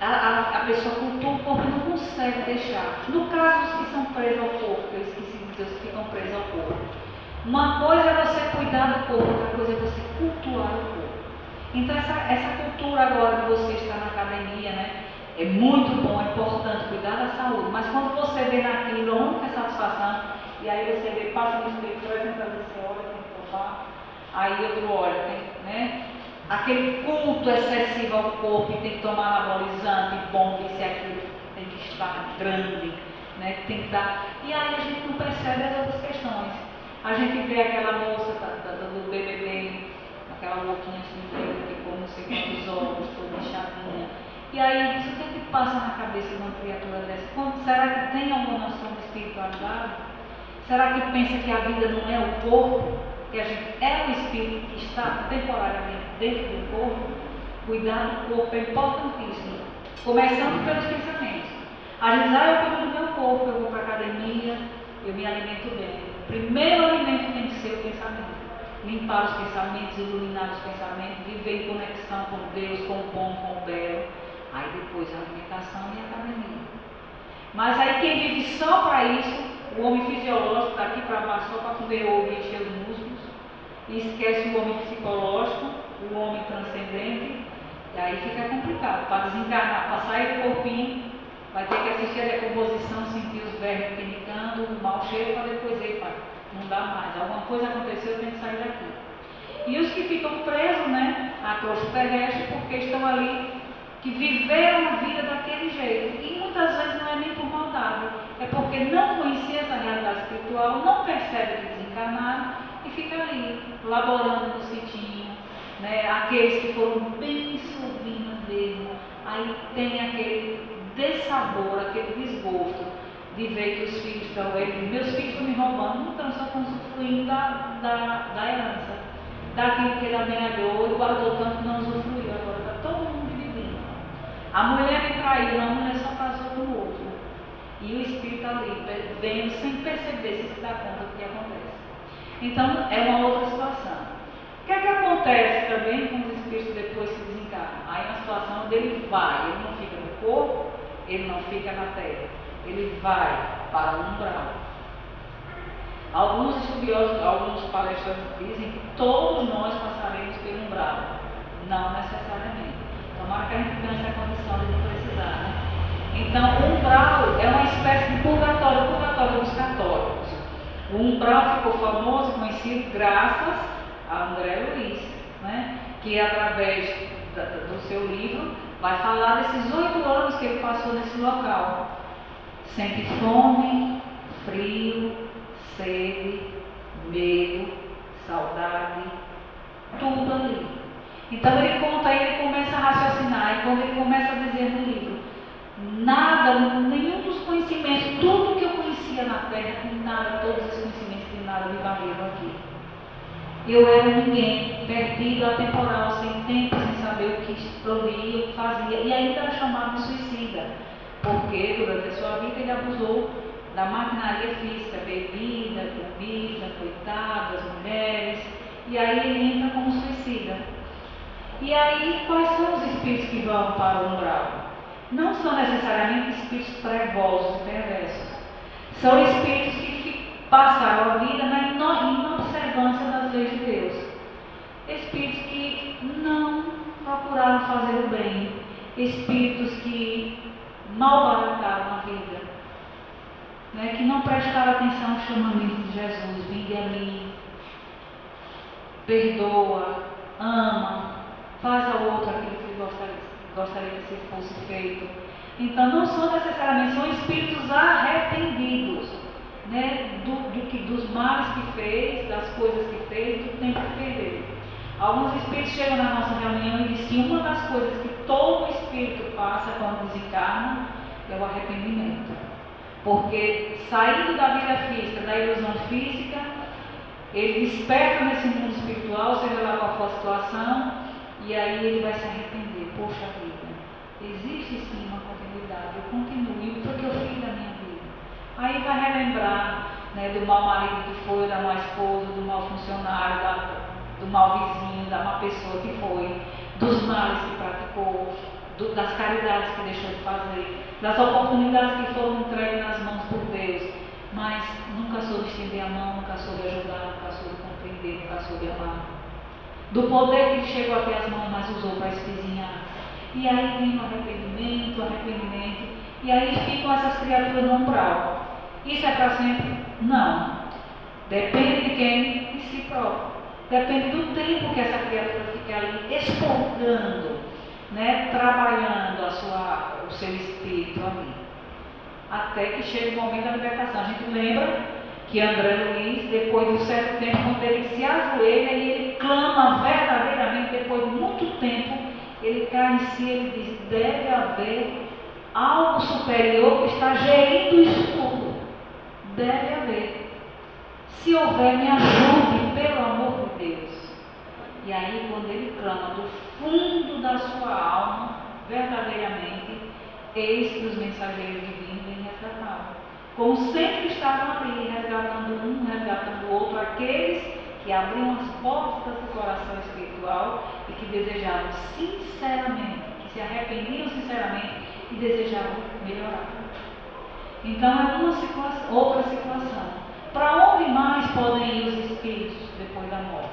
A pessoa cultua o corpo e não consegue deixar. No caso, os que são presos ao corpo, eu esqueci de dizer, os que ficam presos ao corpo. Uma coisa é você cuidar do corpo, outra coisa é você cultuar o corpo. Então, essa cultura agora de você estar na academia, né? É muito bom, é importante cuidar da saúde, mas quando você vê naquilo a única satisfação, e aí você vê, passa no espelho, apresenta você olha, tem que tomar, aí outro olha, né? Aquele culto excessivo ao corpo, tem que tomar anabolizante, bomba, isso e aquilo, tem que estar grande, né? Tem que dar. E aí a gente não percebe as outras questões. A gente vê aquela moça do BBB, aquela louquinha assim, que ficou não sei quantos ovos, toda inchadinha. E aí, isso o que é que passa na cabeça de uma criatura dessa? Será que tem alguma noção de espiritualidade? Será que pensa que a vida não é o corpo? Que a gente é um espírito que está temporariamente dentro do corpo? Cuidar do corpo é importantíssimo. Começando pelos pensamentos. A gente diz, eu cuido do meu corpo, eu vou para a academia, eu me alimento bem. O primeiro alimento tem que ser o pensamento. Limpar os pensamentos, iluminar os pensamentos, viver em conexão com Deus, com o bom, com o belo. Aí depois a alimentação e a academia. Mas aí quem vive só para isso, o homem fisiológico daqui para baixo só para comer ovo e encher os músculos, e esquece o homem psicológico, o homem transcendente, e aí fica complicado. Para desencarnar, para sair do corpinho, vai ter que assistir a decomposição, sentir os vermes pinicando, o mau cheiro, para depois ir para não dá mais. Alguma coisa aconteceu, tem que sair daqui. E os que ficam presos, né, à crosta terrestre, porque estão ali, que viveram a vida daquele jeito. E muitas vezes não é nem por maldade, é porque não conhecia essa realidade espiritual, não percebe que desencarnaram e fica ali, laborando no sitinho, né, aqueles que foram bem subindo mesmo, aí tem aquele dessabor, aquele desgosto de ver que os filhos estão, meus filhos estão me roubando, não estão, só estão usufruindo da herança, daquilo que ele amealhou e guardou tanto que não usufruiu, agora está todo mundo dividindo. A mulher me traiu, a mulher só casou com o outro. E o espírito ali, vendo sem perceber, se dá conta do que acontece. Então, é uma outra situação. O que é que acontece também com os espíritos depois que desencarnam? Aí é uma situação onde ele vai, ele não fica no corpo, ele não fica na terra. Ele vai para o umbral. Alguns estudiosos, alguns palestrantes dizem que todos nós passaremos pelo umbral. Não necessariamente. Tomara que a gente tenha essa condição de não precisar, né? Então, o umbral é uma espécie de purgatório, o purgatório dos católicos. O umbral ficou famoso, conhecido graças a André Luiz, né? Que através do seu livro vai falar desses 8 anos que ele passou nesse local. Sente fome, frio, sede, medo, saudade, tudo ali. Então ele conta, aí ele começa a raciocinar, e quando ele começa a dizer no livro, nada, nenhum dos conhecimentos, tudo que eu conhecia na Terra, nada, todos os conhecimentos de nada me valeram aqui. Eu era ninguém, perdido, atemporal, sem tempo, sem saber o que explodia, o que fazia, e ainda era chamado de suicida. Porque durante a sua vida ele abusou da maquinaria física, bebida, comida, coitadas, mulheres, e aí ele entra como suicida. E aí, quais são os espíritos que vão para o umbral? Não são necessariamente espíritos trevosos e perversos. São espíritos que passaram a vida na inobservância das leis de Deus. Espíritos que não procuraram fazer o bem. Espíritos que malbarataram a vida, né, que não prestaram atenção ao chamamento de Jesus, vinde a mim, perdoa, ama, faz ao outro aquilo que gostaria que se fosse feito. Então não são necessariamente, são espíritos arrependidos, né, dos males que fez, das coisas que fez, do tempo que perdeu. Alguns espíritos chegam na nossa reunião e dizem que uma das coisas que todo espírito passa quando desencarna é o arrependimento. Porque saindo da vida física, da ilusão física, ele desperta nesse mundo espiritual, seja lá qual for a situação, e aí ele vai se arrepender. Poxa vida, existe sim uma continuidade, eu continuo, e o que eu fiz da minha vida? Aí vai relembrar, né, do mau marido que foi, da má esposa, do mau funcionário, do mau vizinho, da má pessoa que foi, dos males que praticou, das caridades que deixou de fazer, das oportunidades que foram entregues nas mãos por Deus, mas nunca soube estender a mão, nunca soube ajudar, nunca soube compreender, nunca soube amar. Do poder que chegou até as mãos, mas usou para espezinhar. E aí vem o arrependimento, e aí ficam essas criaturas no umbral. Isso é para sempre? Não. Depende de quem? De si próprio. Depende do tempo que essa criatura fica ali expurgando, né, trabalhando o seu espírito ali. Até que chega o momento da libertação. A gente lembra que André Luiz, depois de um certo tempo, quando ele se ajoelha e ele clama verdadeiramente, depois de muito tempo, ele cai em si e ele diz, deve haver algo superior que está gerindo isso tudo. Deve haver. Se houver, me ajude, pelo amor de Deus. E aí, quando ele clama do fundo da sua alma, verdadeiramente, eis que os mensageiros divinos vêm resgatá-lo. Como sempre estavam ali, resgatando um, resgatando o outro, aqueles que abriam as portas do coração espiritual e que desejavam sinceramente, que se arrependiam sinceramente e desejavam melhorar. Então é uma situação, outra situação. Para onde mais podem ir os espíritos depois da morte?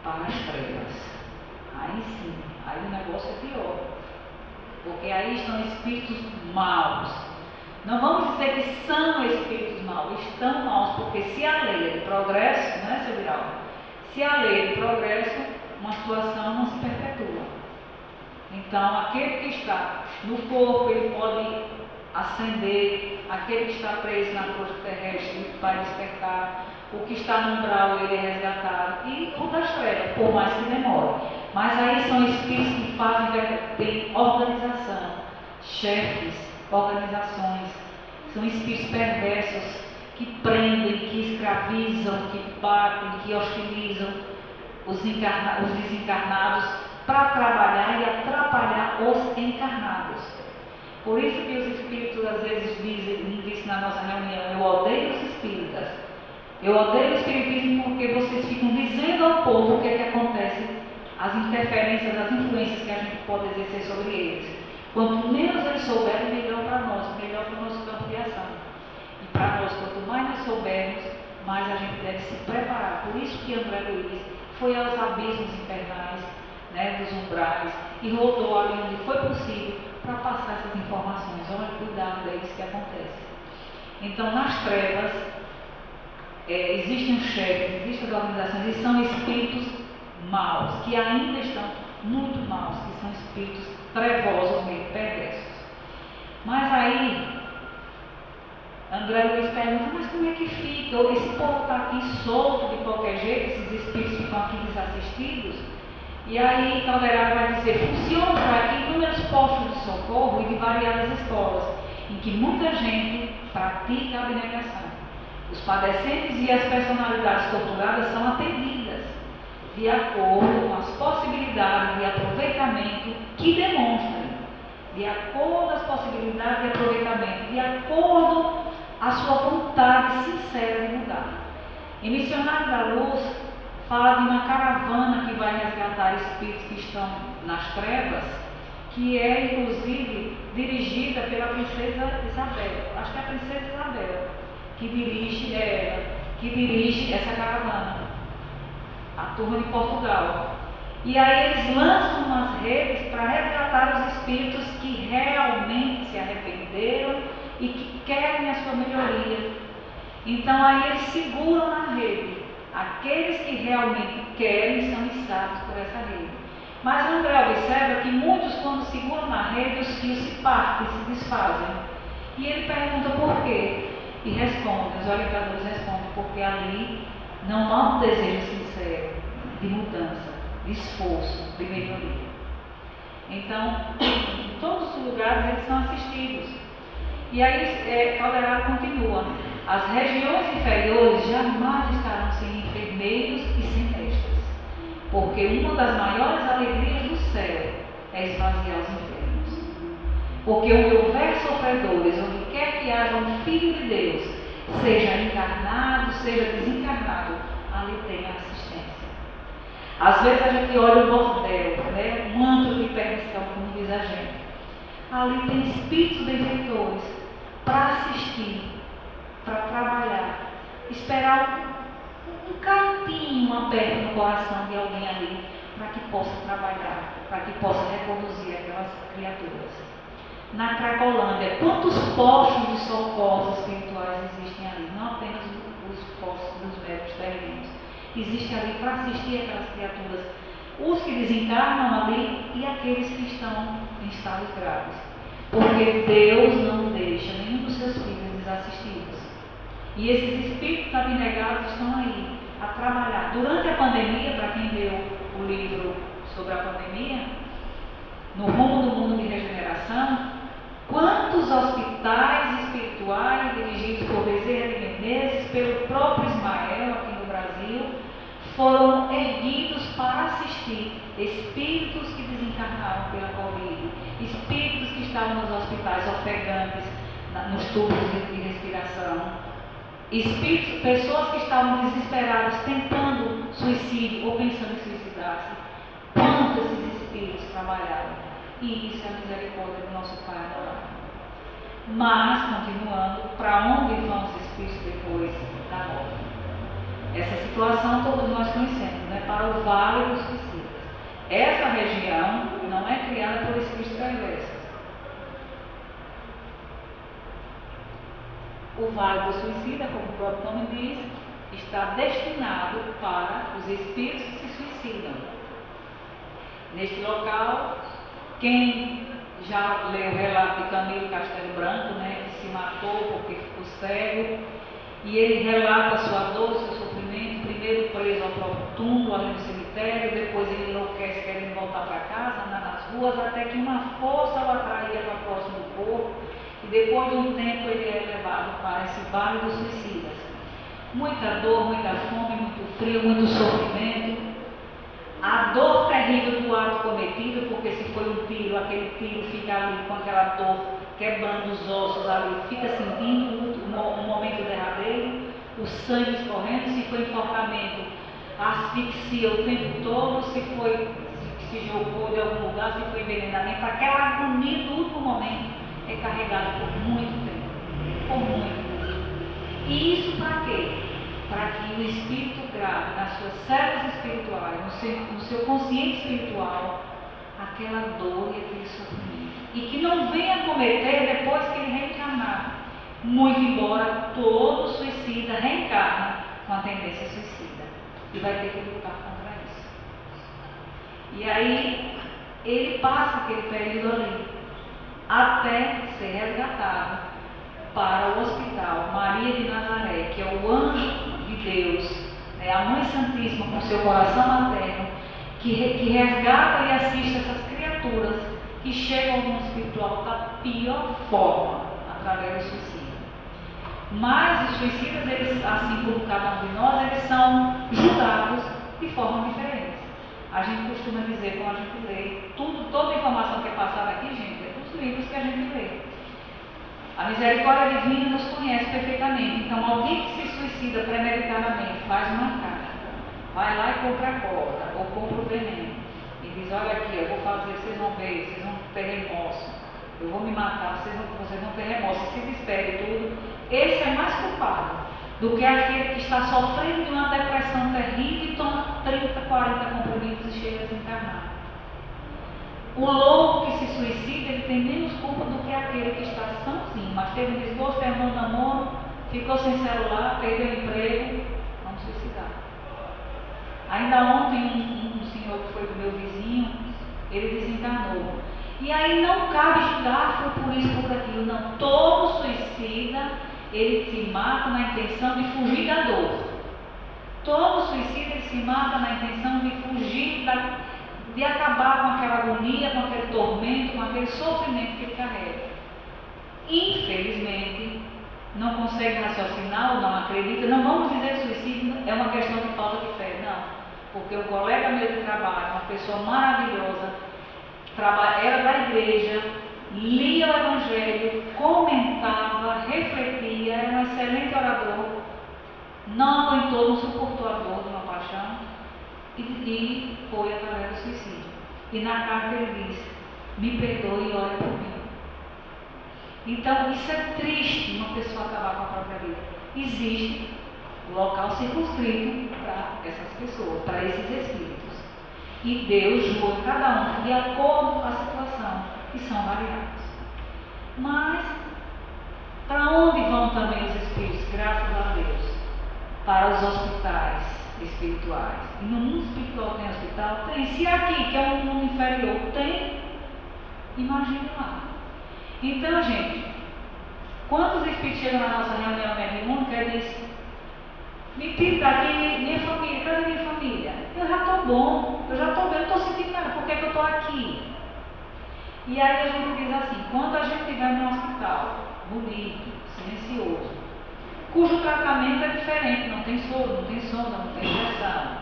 Para as trevas. Aí sim, aí o negócio é pior. Porque aí estão espíritos maus. Não vamos dizer que são espíritos maus, estão maus, porque se a lei é de progresso, né, seu Viral? Se a lei é de progresso, uma situação não se perpetua. Então, aquele que está no corpo, ele pode ascender, aquele que está preso na crosta terrestre vai despertar, o que está no umbral, ele é resgatado, e o das trevas, por mais que demore. Mas aí são espíritos que fazem, tem organização, chefes, organizações, são espíritos perversos que prendem, que escravizam, que batem, que hostilizam os desencarnados para trabalhar e atrapalhar os encarnados. Por isso que os espíritos às vezes dizem na nossa reunião, eu odeio os espíritas, eu odeio o espiritismo porque vocês ficam dizendo ao povo o que é que acontece, as interferências, as influências que a gente pode exercer sobre eles. Quanto menos eles souberem, melhor para nós, melhor para o nosso campo de ação. E para nós, quanto mais nós soubermos, mais a gente deve se preparar. Por isso que André Luiz foi aos abismos infernais, né, dos umbrais, e rodou ali onde foi possível para passar essas informações. Olha, cuidado, é isso que acontece. Então, nas trevas, existem os chefes, existem as organizações, e são espíritos maus, que ainda estão muito maus, que são espíritos trevosos mesmo, perversos. Mas aí, André Luiz pergunta, mas como é que fica? Esse povo está aqui solto de qualquer jeito, esses espíritos ficam aqui desassistidos? E aí Calderaro vai dizer, funcionam aqui inúmeros postos de socorro e de variadas escolas, em que muita gente pratica a abnegação. Os padecentes e as personalidades torturadas são atendidas de acordo com as possibilidades de aproveitamento que demonstrem, de acordo com as possibilidades de aproveitamento, de acordo com a sua vontade sincera de mudar. Em Missionário da Luz, fala de uma caravana que vai resgatar espíritos que estão nas trevas, que é inclusive dirigida pela princesa Isabel, acho que é a princesa Isabel, que dirige essa caravana, a turma de Portugal. E aí eles lançam umas redes para resgatar os espíritos que realmente se arrependeram e que querem a sua melhoria. Então aí eles seguram na rede. Aqueles que realmente querem são içados por essa rede. Mas André observa que muitos, quando seguram na rede, os fios se partem, se desfazem. E ele pergunta por quê? E responde, os orientadores respondem, porque ali não há um desejo sincero de mudança, de esforço, de melhoria. Então, em todos os lugares eles são assistidos. E aí Calderaro continua, as regiões inferiores jamais estarão sem enfermeiros e sem mestres, porque uma das maiores alegrias do céu é esvaziar os enfermos. Porque onde houver sofredores, onde quer que haja um Filho de Deus, seja encarnado, seja desencarnado, ali tem a assistência. Às vezes a gente olha o bordel, né? Um antro de perdição, como diz a gente. Ali tem espíritos benfeitores para assistir, para trabalhar, esperar um cantinho aberto no coração de alguém ali, para que possa trabalhar, para que possa reconduzir aquelas criaturas. Na Cracolândia, quantos postos de socorros espirituais existem ali? Não apenas os postos dos médicos terrenos. Existe ali para assistir aquelas criaturas, os que desencarnam ali e aqueles que estão em estados graves. Porque Deus não deixa nenhum dos seus filhos desassistidos. E esses espíritos abnegados estão aí a trabalhar. Durante a pandemia, para quem leu o livro sobre a pandemia, No Rumo do Mundo de Regeneração, quantos hospitais espirituais dirigidos por Bezerra de Menezes, pelo próprio Ismael aqui no Brasil, foram erguidos para assistir espíritos que desencarnaram pela Covid, espíritos que estavam nos hospitais ofegantes, nos tubos de respiração. Espíritos, pessoas que estavam desesperadas, tentando suicídio ou pensando em suicidar-se. Quanto esses espíritos trabalharam. E isso é a misericórdia do nosso Pai amado. Mas, continuando, para onde vão os espíritos depois da morte? Essa situação todos nós conhecemos, né? Para o Vale dos Suicidas. Essa região não é criada por espíritos perversos. O Vale do Suicida, como o próprio nome diz, está destinado para os espíritos que se suicidam. Neste local, quem já leu o relato de Camilo Castelo Branco, né, que se matou porque ficou cego, e ele relata a sua dor, o seu sofrimento, primeiro preso ao próprio túmulo, ali no cemitério, depois ele enlouquece querendo voltar para casa, andar nas ruas, até que uma força o atraía para próximo do corpo, e depois de um tempo ele é levado para esse Vale dos Suicidas. Muita dor, muita fome, muito frio, muito sofrimento. A dor terrível do ato cometido, porque se foi um tiro, aquele tiro fica ali com aquela dor, quebrando os ossos ali, fica sentindo um momento derradeiro, o sangue escorrendo, se foi enforcamento, asfixia o tempo todo, se jogou de algum lugar, se foi envenenamento, aquela agonia do último momento é carregada por muito tempo, por muito tempo. E isso para quê? Para que o espírito grave nas suas células espirituais, no seu consciente espiritual, aquela dor e aquele sofrimento. E que não venha cometer depois que ele reencarnar. Muito embora todo suicida reencarna com a tendência suicida. E vai ter que lutar contra isso. E aí ele passa aquele período ali, até ser resgatado para o hospital Maria de Nazaré, que é o anjo de Deus, né, a Mãe Santíssima com seu coração materno, que resgata e assiste essas criaturas que chegam ao mundo espiritual da pior forma, através do suicídio. Mas os suicidas, eles, assim como cada um de nós, eles são julgados de forma diferente. A gente costuma dizer, quando a gente lê, toda a informação que é passada aqui, gente, é dos livros que a gente lê. A misericórdia divina nos conhece perfeitamente. Então, alguém que se suicida premeditadamente, faz uma carta, vai lá e compra a corda, ou compra o veneno, e diz, olha aqui, eu vou fazer, vocês vão ver, vocês vão ter remorso, eu vou me matar, vocês vão ter remorso, se despede tudo. Esse é mais culpado do que aquele que está sofrendo de uma depressão terrível e toma 30, 40 comprimidos e chega a desencarnar. O louco que se suicida, ele tem menos culpa do que aquele que está sãozinho, mas teve um desgosto, terminou o namoro, ficou sem celular, perdeu o emprego, vamos suicidar. Ainda ontem, um senhor que foi do meu vizinho, ele desencarnou. E aí não cabe julgar, foi por isso, por aquilo, não. Todo suicida, ele se mata na intenção de fugir da dor. Todo suicida, ele se mata na intenção de fugir de acabar com aquela agonia, com aquele tormento, com aquele sofrimento que ele carrega. Infelizmente, não consegue raciocinar ou não acredita. Não vamos dizer que suicídio é uma questão de falta de fé, não. Porque o colega meu de trabalho, uma pessoa maravilhosa, era da igreja, lia o Evangelho, comentava, refletia, era um excelente orador, não aguentou, não suportou a dor de uma paixão e foi através do suicídio. E na carta ele diz, me perdoe e ore por mim. Então isso é triste, uma pessoa acabar com a própria vida. Existe local circunscrito para essas pessoas, para esses espíritos. E Deus julga cada um de acordo com a situação, que são variadas. Mas, para onde vão também os espíritos? Graças a Deus. Para os hospitais espirituais. E no mundo espiritual tem hospital? Tem. Se aqui, que é um mundo inferior, tem, imagine lá. Então, gente, quantos espíritos chegam na nossa reunião mediúnica e dizem, me tire daqui, minha família, cadê minha família? Eu já estou bom, eu já estou bem, eu não estou sentindo nada, por que eu estou aqui? E aí a gente diz assim, quando a gente estiver num hospital bonito, silencioso, cujo tratamento é diferente, não tem soro, não tem sonda, não tem injeção.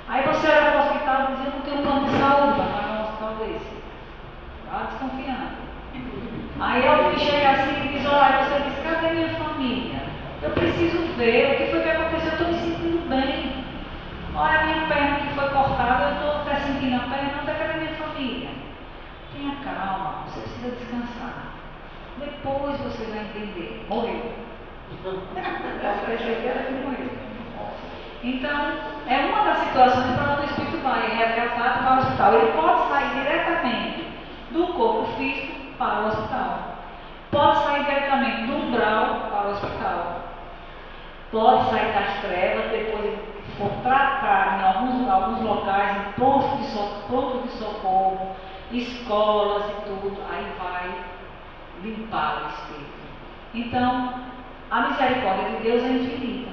Aí você olha para o hospital e diz, eu não tenho plano de saúde para pagar um hospital desse. Está desconfiando. Aí alguém chega assim e diz, olha, você ver o que foi que aconteceu, eu estou me sentindo bem. Olha a minha perna que foi cortada, eu estou até sentindo a perna, até que é minha família. Tenha calma, você precisa descansar. Depois você vai entender. Morreu. Posso perceber que morreu. Então, é uma das situações para onde o espírito vai resgatado para o hospital. Ele pode sair diretamente do corpo físico para o hospital. Pode sair diretamente do umbral para o hospital. Pode sair das trevas, depois for tratado em alguns locais, em pronto de socorro, escolas e tudo, aí vai limpar o espírito. Então, a misericórdia de Deus é infinita.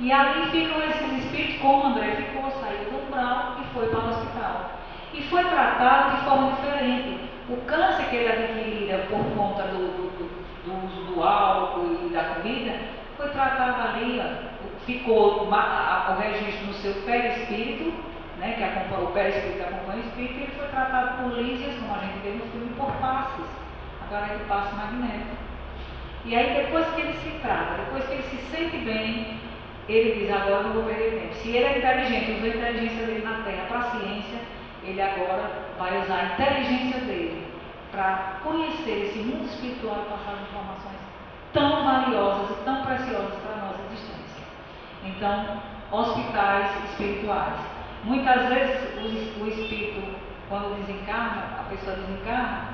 E ali ficam esses espíritos, como André ficou, saiu do umbral e foi para o hospital. E foi tratado de forma diferente. O câncer que ele adquirira por conta do uso do álcool e da comida, foi tratado ali, ficou o registro no seu perispírito, né, que acompanha, o perispírito acompanha o espírito, e ele foi tratado por lísias, como a gente vê no filme, por passes, através do passe magnético. E aí depois que ele se trata, depois que ele se sente bem, ele diz, agora não vou perder tempo. Se ele é inteligente, usou a inteligência dele na Terra para a ciência, ele agora vai usar a inteligência dele para conhecer esse mundo espiritual e passar informações tão valiosas e tão preciosas para a nossa existência. Então, hospitais espirituais. Muitas vezes o espírito, quando desencarna, a pessoa desencarna,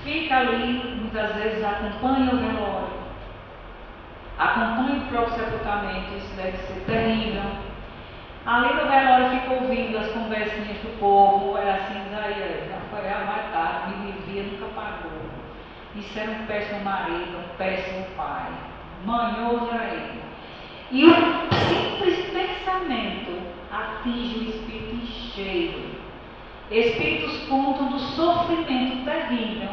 fica ali, muitas vezes acompanha o velório, acompanha o próprio sepultamento, isso deve ser terrível. Ali no velório fica ouvindo as conversinhas do povo, era assim, Isaías, Rafael mais tarde, me devia, nunca pagou. Isso era um péssimo marido, um péssimo pai, manhoso era ele. E o simples pensamento atinge o espírito em cheio. Espíritos contam do sofrimento terrível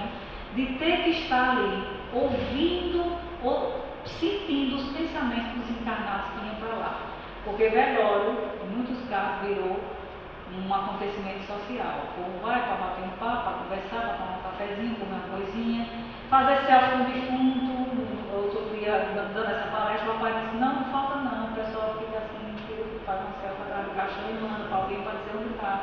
de ter que estar ali, ouvindo ou sentindo os pensamentos dos encarnados que iam para lá. Porque velório, em muitos casos, virou um acontecimento social. O povo vai para bater um papo, para conversar, para tomar um cafezinho, comer uma coisinha, fazer selfie no defunto. Outro dia, dando essa palestra, o papai disse, não falta não, o pessoal fica assim, faz uma selfie atrás do caixão e manda para alguém para dizer onde está.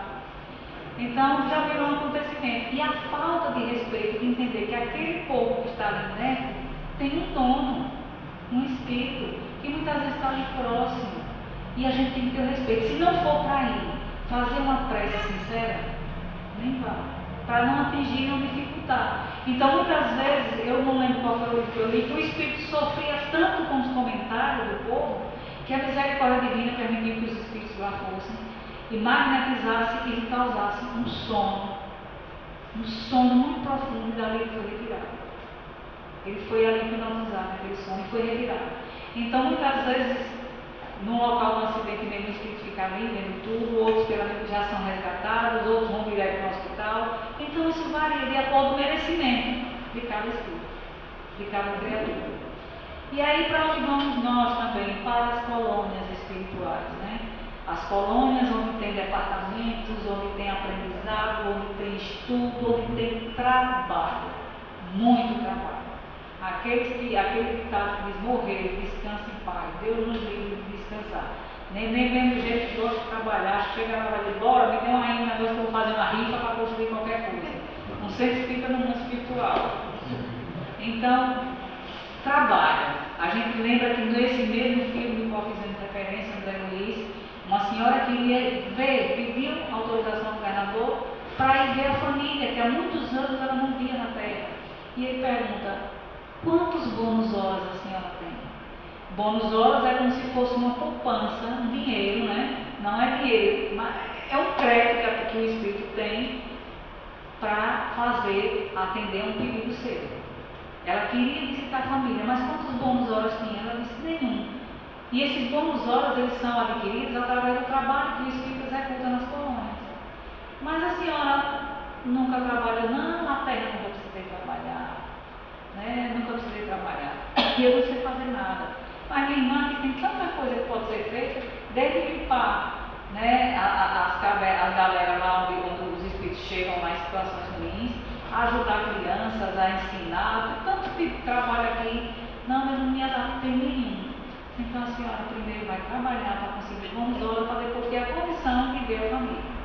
Então, já virou um acontecimento. E a falta de respeito, de entender que aquele povo que está ali dentro tem um dono, um espírito, que muitas vezes está ali próximo. E a gente tem que ter o respeito. Se não for para ir fazer uma prece sincera, nem vá. Para não atingir e não dificultar. Então, muitas vezes, eu não lembro qual foi o livro que eu li, que o espírito sofria tanto com os comentários do povo, que a misericórdia divina permitiu que os espíritos lá fossem e magnetizassem e lhe causassem um sono muito profundo, e dali ele foi retirado. Ele foi ali hipnotizado naquele sono e foi retirado. Então, muitas vezes, num local de um acidente mesmo, o espírito fica ali, vendo tudo, outros pela já são resgatados, outros vão direto para o hospital. Então, isso varia de acordo com o merecimento de cada espírito, de cada criatura. E aí, para onde vamos nós também? Para as colônias espirituais, né? As colônias onde tem departamentos, onde tem aprendizado, onde tem estudo, onde tem trabalho, muito trabalho. Aquele ditado que diz, morrer, descansa em paz, Deus nos livre de descansar. Nem mesmo do jeito que gosta de trabalhar, chega na hora de embora, me dê uma aí um negócio que eu vou fazer uma rifa para construir qualquer coisa. Um ser espírita no mundo espiritual. Então, trabalha. A gente lembra que nesse mesmo filme do qual fizemos referência, André Luiz, uma senhora queria ver, pediu autorização ao governador para ir ver a família, que há muitos anos ela não via na terra. E ele pergunta, quantos bônus horas a senhora tem? Bônus horas é como se fosse uma poupança, um dinheiro, né? Não é dinheiro, mas é um crédito que o espírito tem para atender um pedido seu. Ela queria visitar a família, mas quantos bônus horas tinha? Ela disse, nenhum. E esses bônus horas, eles são adquiridos através do trabalho que o espírito executa nas colônias. Mas a senhora nunca trabalhou, não, na terra nunca precisei trabalhar, né? Nunca precisei trabalhar, e eu não sei fazer nada. Mas minha irmã, que tem tanta coisa que pode ser feita, deve limpar, né, as galera lá onde os espíritos chegam lá em situações ruins, ajudar crianças, a ensinar, tanto tipo de trabalho aqui, não, mas não me adaptei nenhum. Então a senhora primeiro vai trabalhar para conseguir bons olhos, para depois ter a condição de ver a família.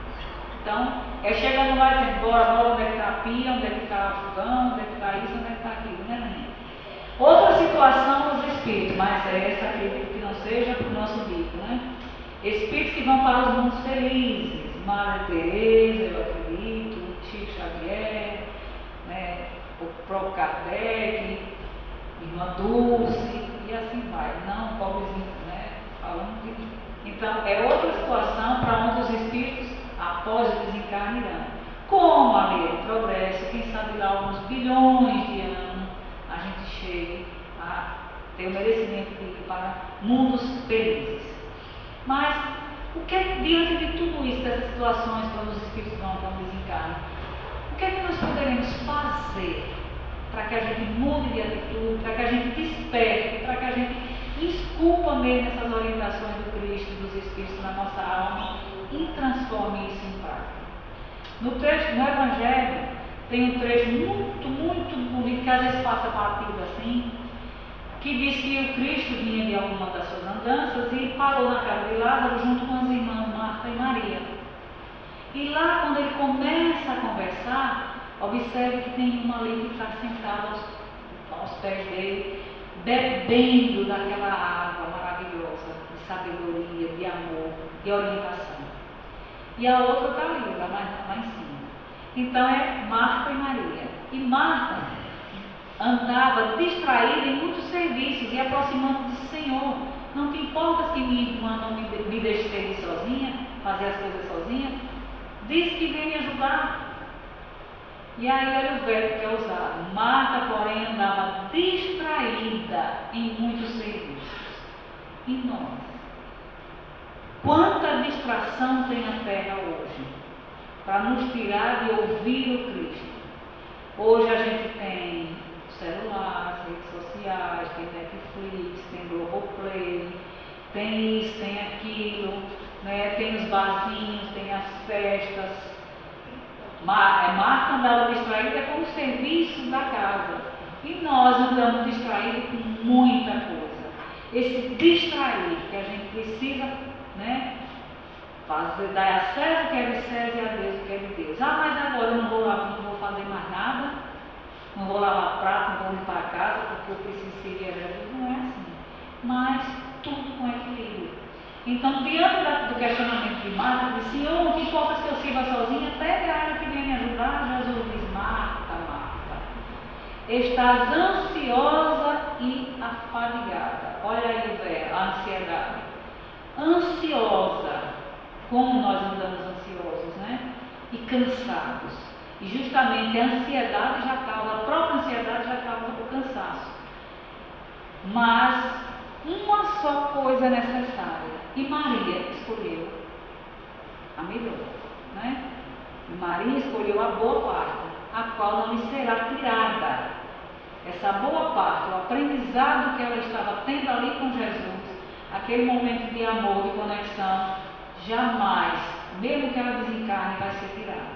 Então, chegando lá dizendo, bora, onde é que está a pia, onde é que está o fogão, onde é que está isso, onde é que está aquilo, né, menina? Outra situação dos espíritos, mas essa acredito que não seja para o nosso livro, né? Espíritos que vão para os mundos felizes, Madre Teresa, eu acredito, Chico Xavier, né? O próprio Kardec, Irmã Dulce, e assim vai, não pobrezinho, né? Falando de... Então, é outra situação para onde os espíritos, após o desencarne, irão. Como a lei do progresso, quem sabe lá uns bilhões de anos, a gente chegue a ter o merecimento de ir para mundos felizes. Mas, o que é diante de tudo isso, dessas situações, quando os espíritos vão para o desencarne, o que é que nós poderemos fazer para que a gente mude de atitude, para que a gente desperte, para que a gente esculpa mesmo essas orientações do Cristo, dos Espíritos na nossa alma e transforme isso em prática? No Evangelho tem um trecho muito bonito, que às vezes passa batido assim, que diz que o Cristo vinha de alguma das suas andanças e parou na casa de Lázaro junto com as irmãs Marta e Maria. E lá, quando ele começa a conversar, observe que tem uma ali que está sentada aos pés dele, bebendo daquela água maravilhosa de sabedoria, de amor, de orientação. E a outra está ali, lá em cima. Então é Marta e Maria. E Marta andava distraída em muitos serviços e aproximando do Senhor. Não te importas que minha irmã não me deixe servir sozinha, fazer as coisas sozinha? Diz que vem me ajudar. E aí olha o verbo que é usado. Marta, porém, andava distraída em muitos serviços. E nós? Quanta distração tem a terra hoje para nos tirar de ouvir o Cristo? Hoje a gente tem celular, redes sociais, tem Netflix, tem Globoplay, tem isso, tem aquilo, né? Tem os barzinhos, tem as festas. Marta andava distraída com os serviços da casa. E nós andamos distraídos com muita coisa. Esse distrair que a gente precisa, né, fazer, dar a César o que é de César e a Deus o que é de Deus. Mas agora eu não vou fazer mais nada, não vou lavar prato, não vou limpar a casa, porque eu preciso seguir a Jesus. Não é assim. Mas tudo com equilíbrio. Então, diante do questionamento de Marta, disse: Senhor, não te importa se eu sirva sozinha? Pede a área que venha me ajudar. Jesus diz: Marta, Marta, estás ansiosa e afadigada. Olha aí, velho, a ansiedade. Ansiosa, como nós andamos ansiosos, né? E cansados. E justamente a ansiedade já causa, a própria ansiedade já causa o cansaço. Mas uma só coisa é necessária. E Maria escolheu a melhor, né? E Maria escolheu a boa parte, a qual não lhe será tirada. Essa boa parte, o aprendizado que ela estava tendo ali com Jesus, aquele momento de amor, de conexão, jamais, mesmo que ela desencarne, vai ser tirada.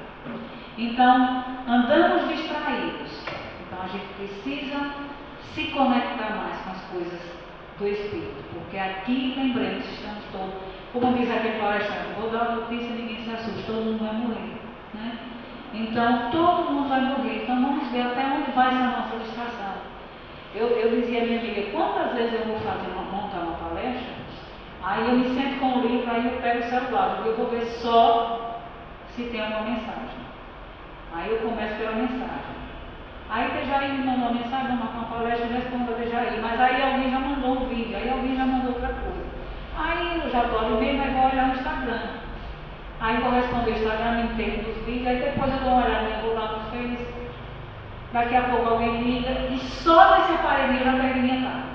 Então, andamos distraídos. Então, a gente precisa se conectar mais com as coisas do Espírito, porque aqui, lembremos, estamos todos, como diz aquele palestrante, vou dar uma notícia, ninguém se assusta, todo mundo vai morrer, né? Então, todo mundo vai morrer. Então, vamos ver até onde vai essa nossa distração. Eu dizia à minha amiga, quantas vezes eu vou montar uma palestra, aí eu me sento com o livro, aí eu pego o celular, eu vou ver só se tem uma mensagem. Aí eu começo pela mensagem. Aí Dejaí me mandou uma mensagem, vamos marcar uma palestra, eu respondo a Dejaí, mas aí alguém já mandou um vídeo, aí alguém já mandou outra coisa. Aí eu já estou ali mesmo, aí vou olhar no Instagram. Aí vou responder o Instagram inteiro dos vídeos, aí depois eu dou uma olhada, vou lá no Face, daqui a pouco alguém liga, e só nesse aparelho eu já perdi minha tarde.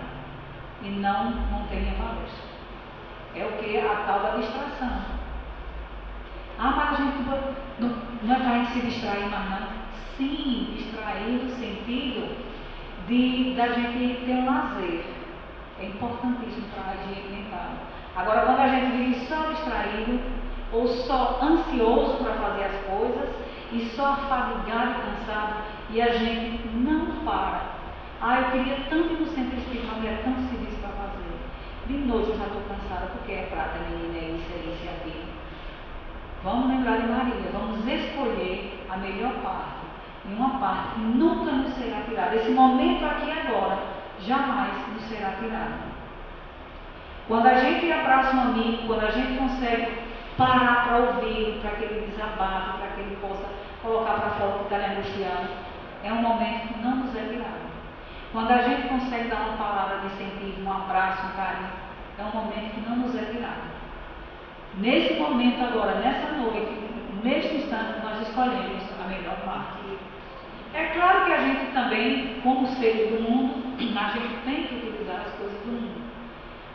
E não montei minha palestra. É o que? A tal da distração. Mas a gente não é para a gente se distrair mais não. Sim, distrair no sentido da gente ter um lazer. É importantíssimo para a higiene mental. Agora, quando a gente vive só distraído, ou só ansioso para fazer as coisas, e só afadigado e cansado, e a gente não para. Eu queria tanto ir no centro espírita, mas é tanto serviço para fazer. De noite eu já estou cansada porque é prata, menina, é isso, é aquilo. Vamos lembrar de Maria, vamos escolher a melhor parte. E uma parte que nunca nos será tirada. Esse momento aqui e agora jamais nos será tirado. Quando a gente abraça um amigo, quando a gente consegue parar para ouvir, para que ele desabafe, para que ele possa colocar para fora o que está lhe angustiando, é um momento que não nos é tirado. Quando a gente consegue dar uma palavra de incentivo, um abraço, um carinho, é um momento que não nos é tirado. Nesse momento agora, nessa noite, neste instante, nós escolhemos a melhor parte. É claro que a gente também, como ser do mundo, a gente tem que utilizar as coisas do mundo.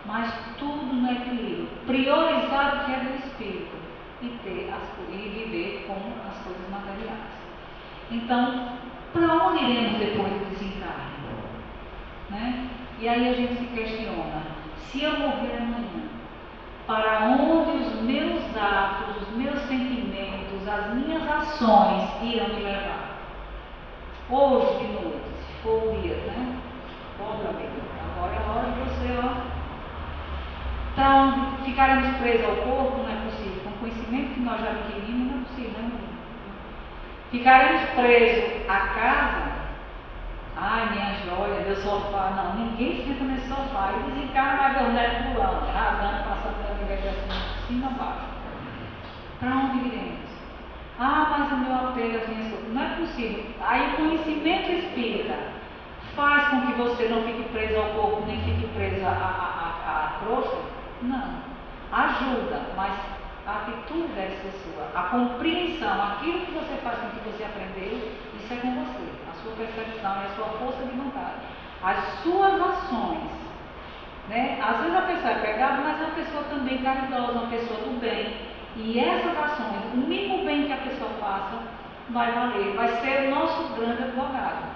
Mas tudo no equilíbrio. Priorizar o que é do Espírito e viver com as coisas materiais. Então, para onde iremos depois do desencarne? Né? E aí a gente se questiona, se eu morrer amanhã, para onde os meus atos, os meus sentimentos, as minhas ações irão me levar? Hoje de noite, se for o dia, né? Bora, amigo, agora é a hora de você, ó. Para onde ficaremos presos ao corpo, não é possível. Com o conhecimento que nós já adquirimos, não é possível, né? Ficaremos presos à casa. Ai, minha joia, meu sofá. Não, ninguém senta nesse sofá. E desencarna, vai ver o neto pulando, rasgando, passando pela vida assim, cima a baixo. Para onde iremos? Ah, mas o meu apego às minhas coisas. Não é possível. Aí o conhecimento espírita faz com que você não fique preso ao corpo, nem fique preso à crosta? Não. Ajuda, mas a atitude deve ser sua. A compreensão, aquilo que você faz com que você aprendeu, isso é com você. A sua percepção e a sua força de vontade. As suas ações. Né? Às vezes a pessoa é pegada, mas é uma pessoa também caridosa, uma pessoa do bem. E essas ações, o mínimo bem que a pessoa faça, vai valer, vai ser o nosso grande advogado.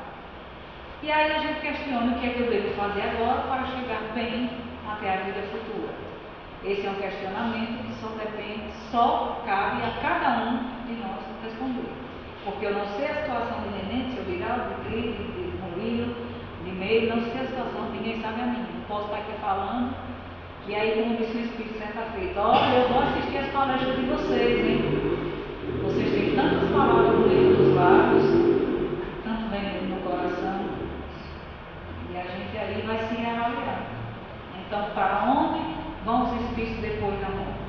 E aí a gente questiona o que é que eu devo fazer agora para chegar bem até a vida futura. Esse é um questionamento que só cabe a cada um de nós responder. Porque eu não sei a situação de Neném, de seu Viral, de Cris, de Murilo, de Meio, não sei a situação, ninguém sabe a minha. Não posso estar aqui falando. E aí, como disse o Espírito certa feita, olha, eu vou assistir as palestras de vocês, hein? Vocês têm tantas palavras no meio dos lábios, tanto veneno no coração, e a gente aí vai se avaliar. Então, para onde vão os Espíritos depois da morte?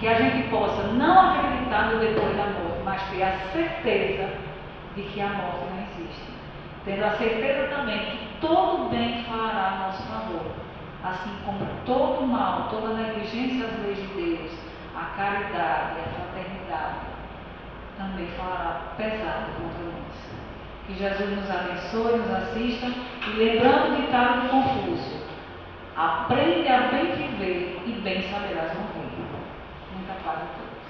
Que a gente possa não acreditar no depois da morte, mas ter a certeza de que a morte não existe. Tendo a certeza também que todo bem fará a nosso favor. Assim como todo mal, toda negligência às leis de Deus, a caridade, a fraternidade, também fará pesado contra nós. Que Jesus nos abençoe, nos assista, e lembrando o ditado de Confúcio, aprende a bem viver e bem saberás morrer. Muita paz a todos.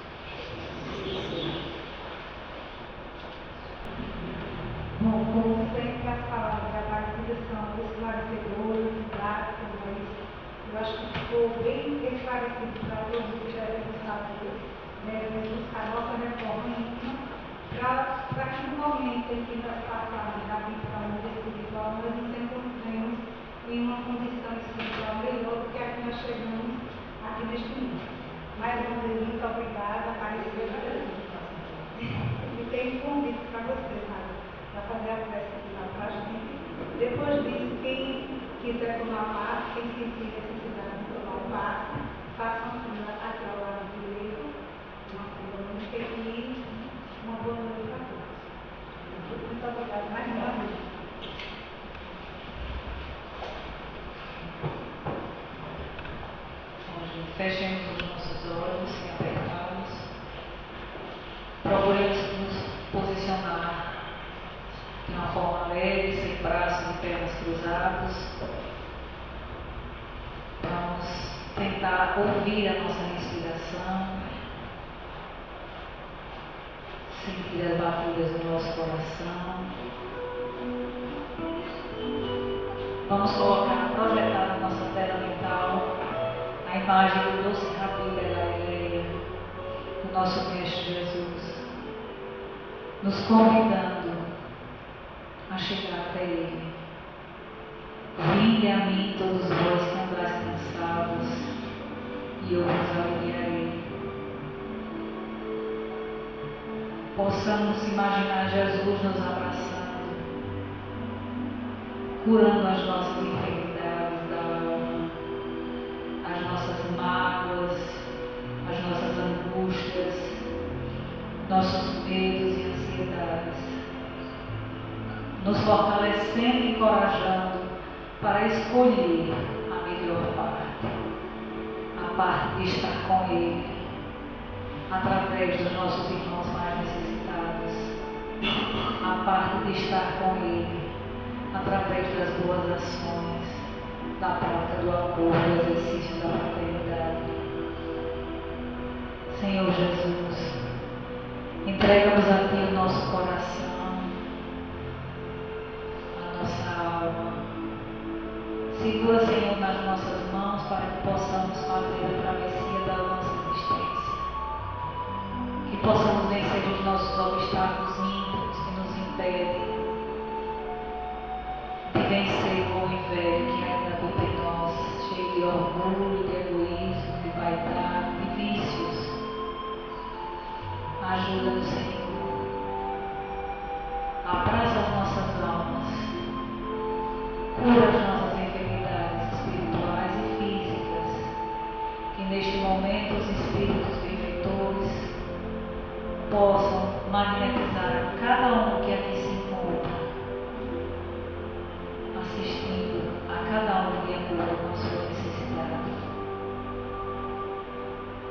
Bom, como sempre, as palavras da Aparecida são esclarecedoras, didáticas, eu acho que ficou bem esclarecido para todos que já devem saber, buscar a nossa reforma íntima, para que no momento em que nós passarmos da vida para o mundo espiritual, nós nos encontremos em uma condição espiritual melhor do que a que nós chegamos aqui neste mundo. Mais uma vez, muito obrigada, Aparecida. E tem um convite para você, Mário, para fazer a prece final para a gente. Depois disso, quem quiser tomar parte, quem sentir necessidade de tomar parte, faça uma fila aqui ao lado direito, uma fila muito pequena, uma boa noite a todos. Muito obrigada mais uma vez. Fechemos os nossos olhos e apertamos. Procuremos nos posicionar de uma forma leve, sem braços e pernas cruzados. Vamos tentar ouvir a nossa respiração, sentir as batidas do nosso coração. Vamos colocar, projetar na nossa tela mental a imagem do doce Rabi Belaeleia, do nosso Mestre Jesus, nos convidando a chegar até Ele. Vinde a mim todos vós que andais cansados e eu vos aliviarei. Possamos imaginar Jesus nos abraçando, curando as nossas enfermidades da alma, as nossas mágoas, as nossas angústias, nossos medos e ansiedades, nos fortalecendo e encorajando para escolher a melhor parte, a parte de estar com Ele, através dos nossos irmãos mais necessitados, a parte de estar com Ele, através das boas ações, da prática do amor, do exercício da fraternidade. Senhor Jesus, entregamos a Ti o nosso coração, a nossa alma. Segura, Senhor, nas nossas mãos para que possamos fazer a travessia da nossa existência. Que possamos vencer os nossos obstáculos íntimos que nos impedem de vencer o homem velho que ainda habita em nós, cheio de orgulho, de egoísmo, de vaidade, de vícios. Ajuda-nos, Senhor. Abraça as nossas almas. Cura as nossas enfermidades espirituais e físicas. Que neste momento os espíritos benfeitores possam magnetizar a cada um que aqui se encontra, assistindo a cada um de acordo com a sua necessidade.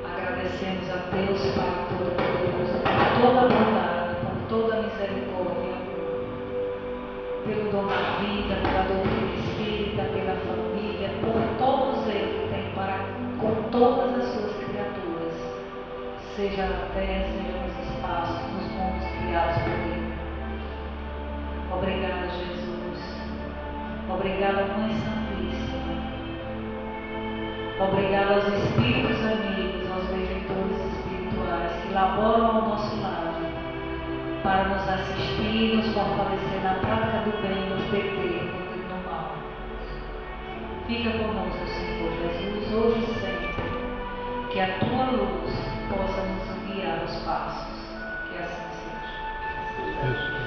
Agradecemos a Deus, Pai Todo-Poderoso, por toda a bondade, por toda a misericórdia e amor, pelo dom da vida, pela doutrina espírita, pela família, por todo o zelo que tem para com todas as suas criaturas, seja na terra, seja nos espaços, nos mundos criados por Ele. Obrigada, Jesus. Obrigada, Mãe Santíssima. Obrigada aos espíritos amigos, aos benfeitores espirituais que laboram ao nosso lado para nos assistir, nos fortalecer na prática do bem, nos deter no mal. Fica conosco, Senhor Jesus, hoje e sempre, que a Tua luz possa nos guiar os passos. Que assim seja.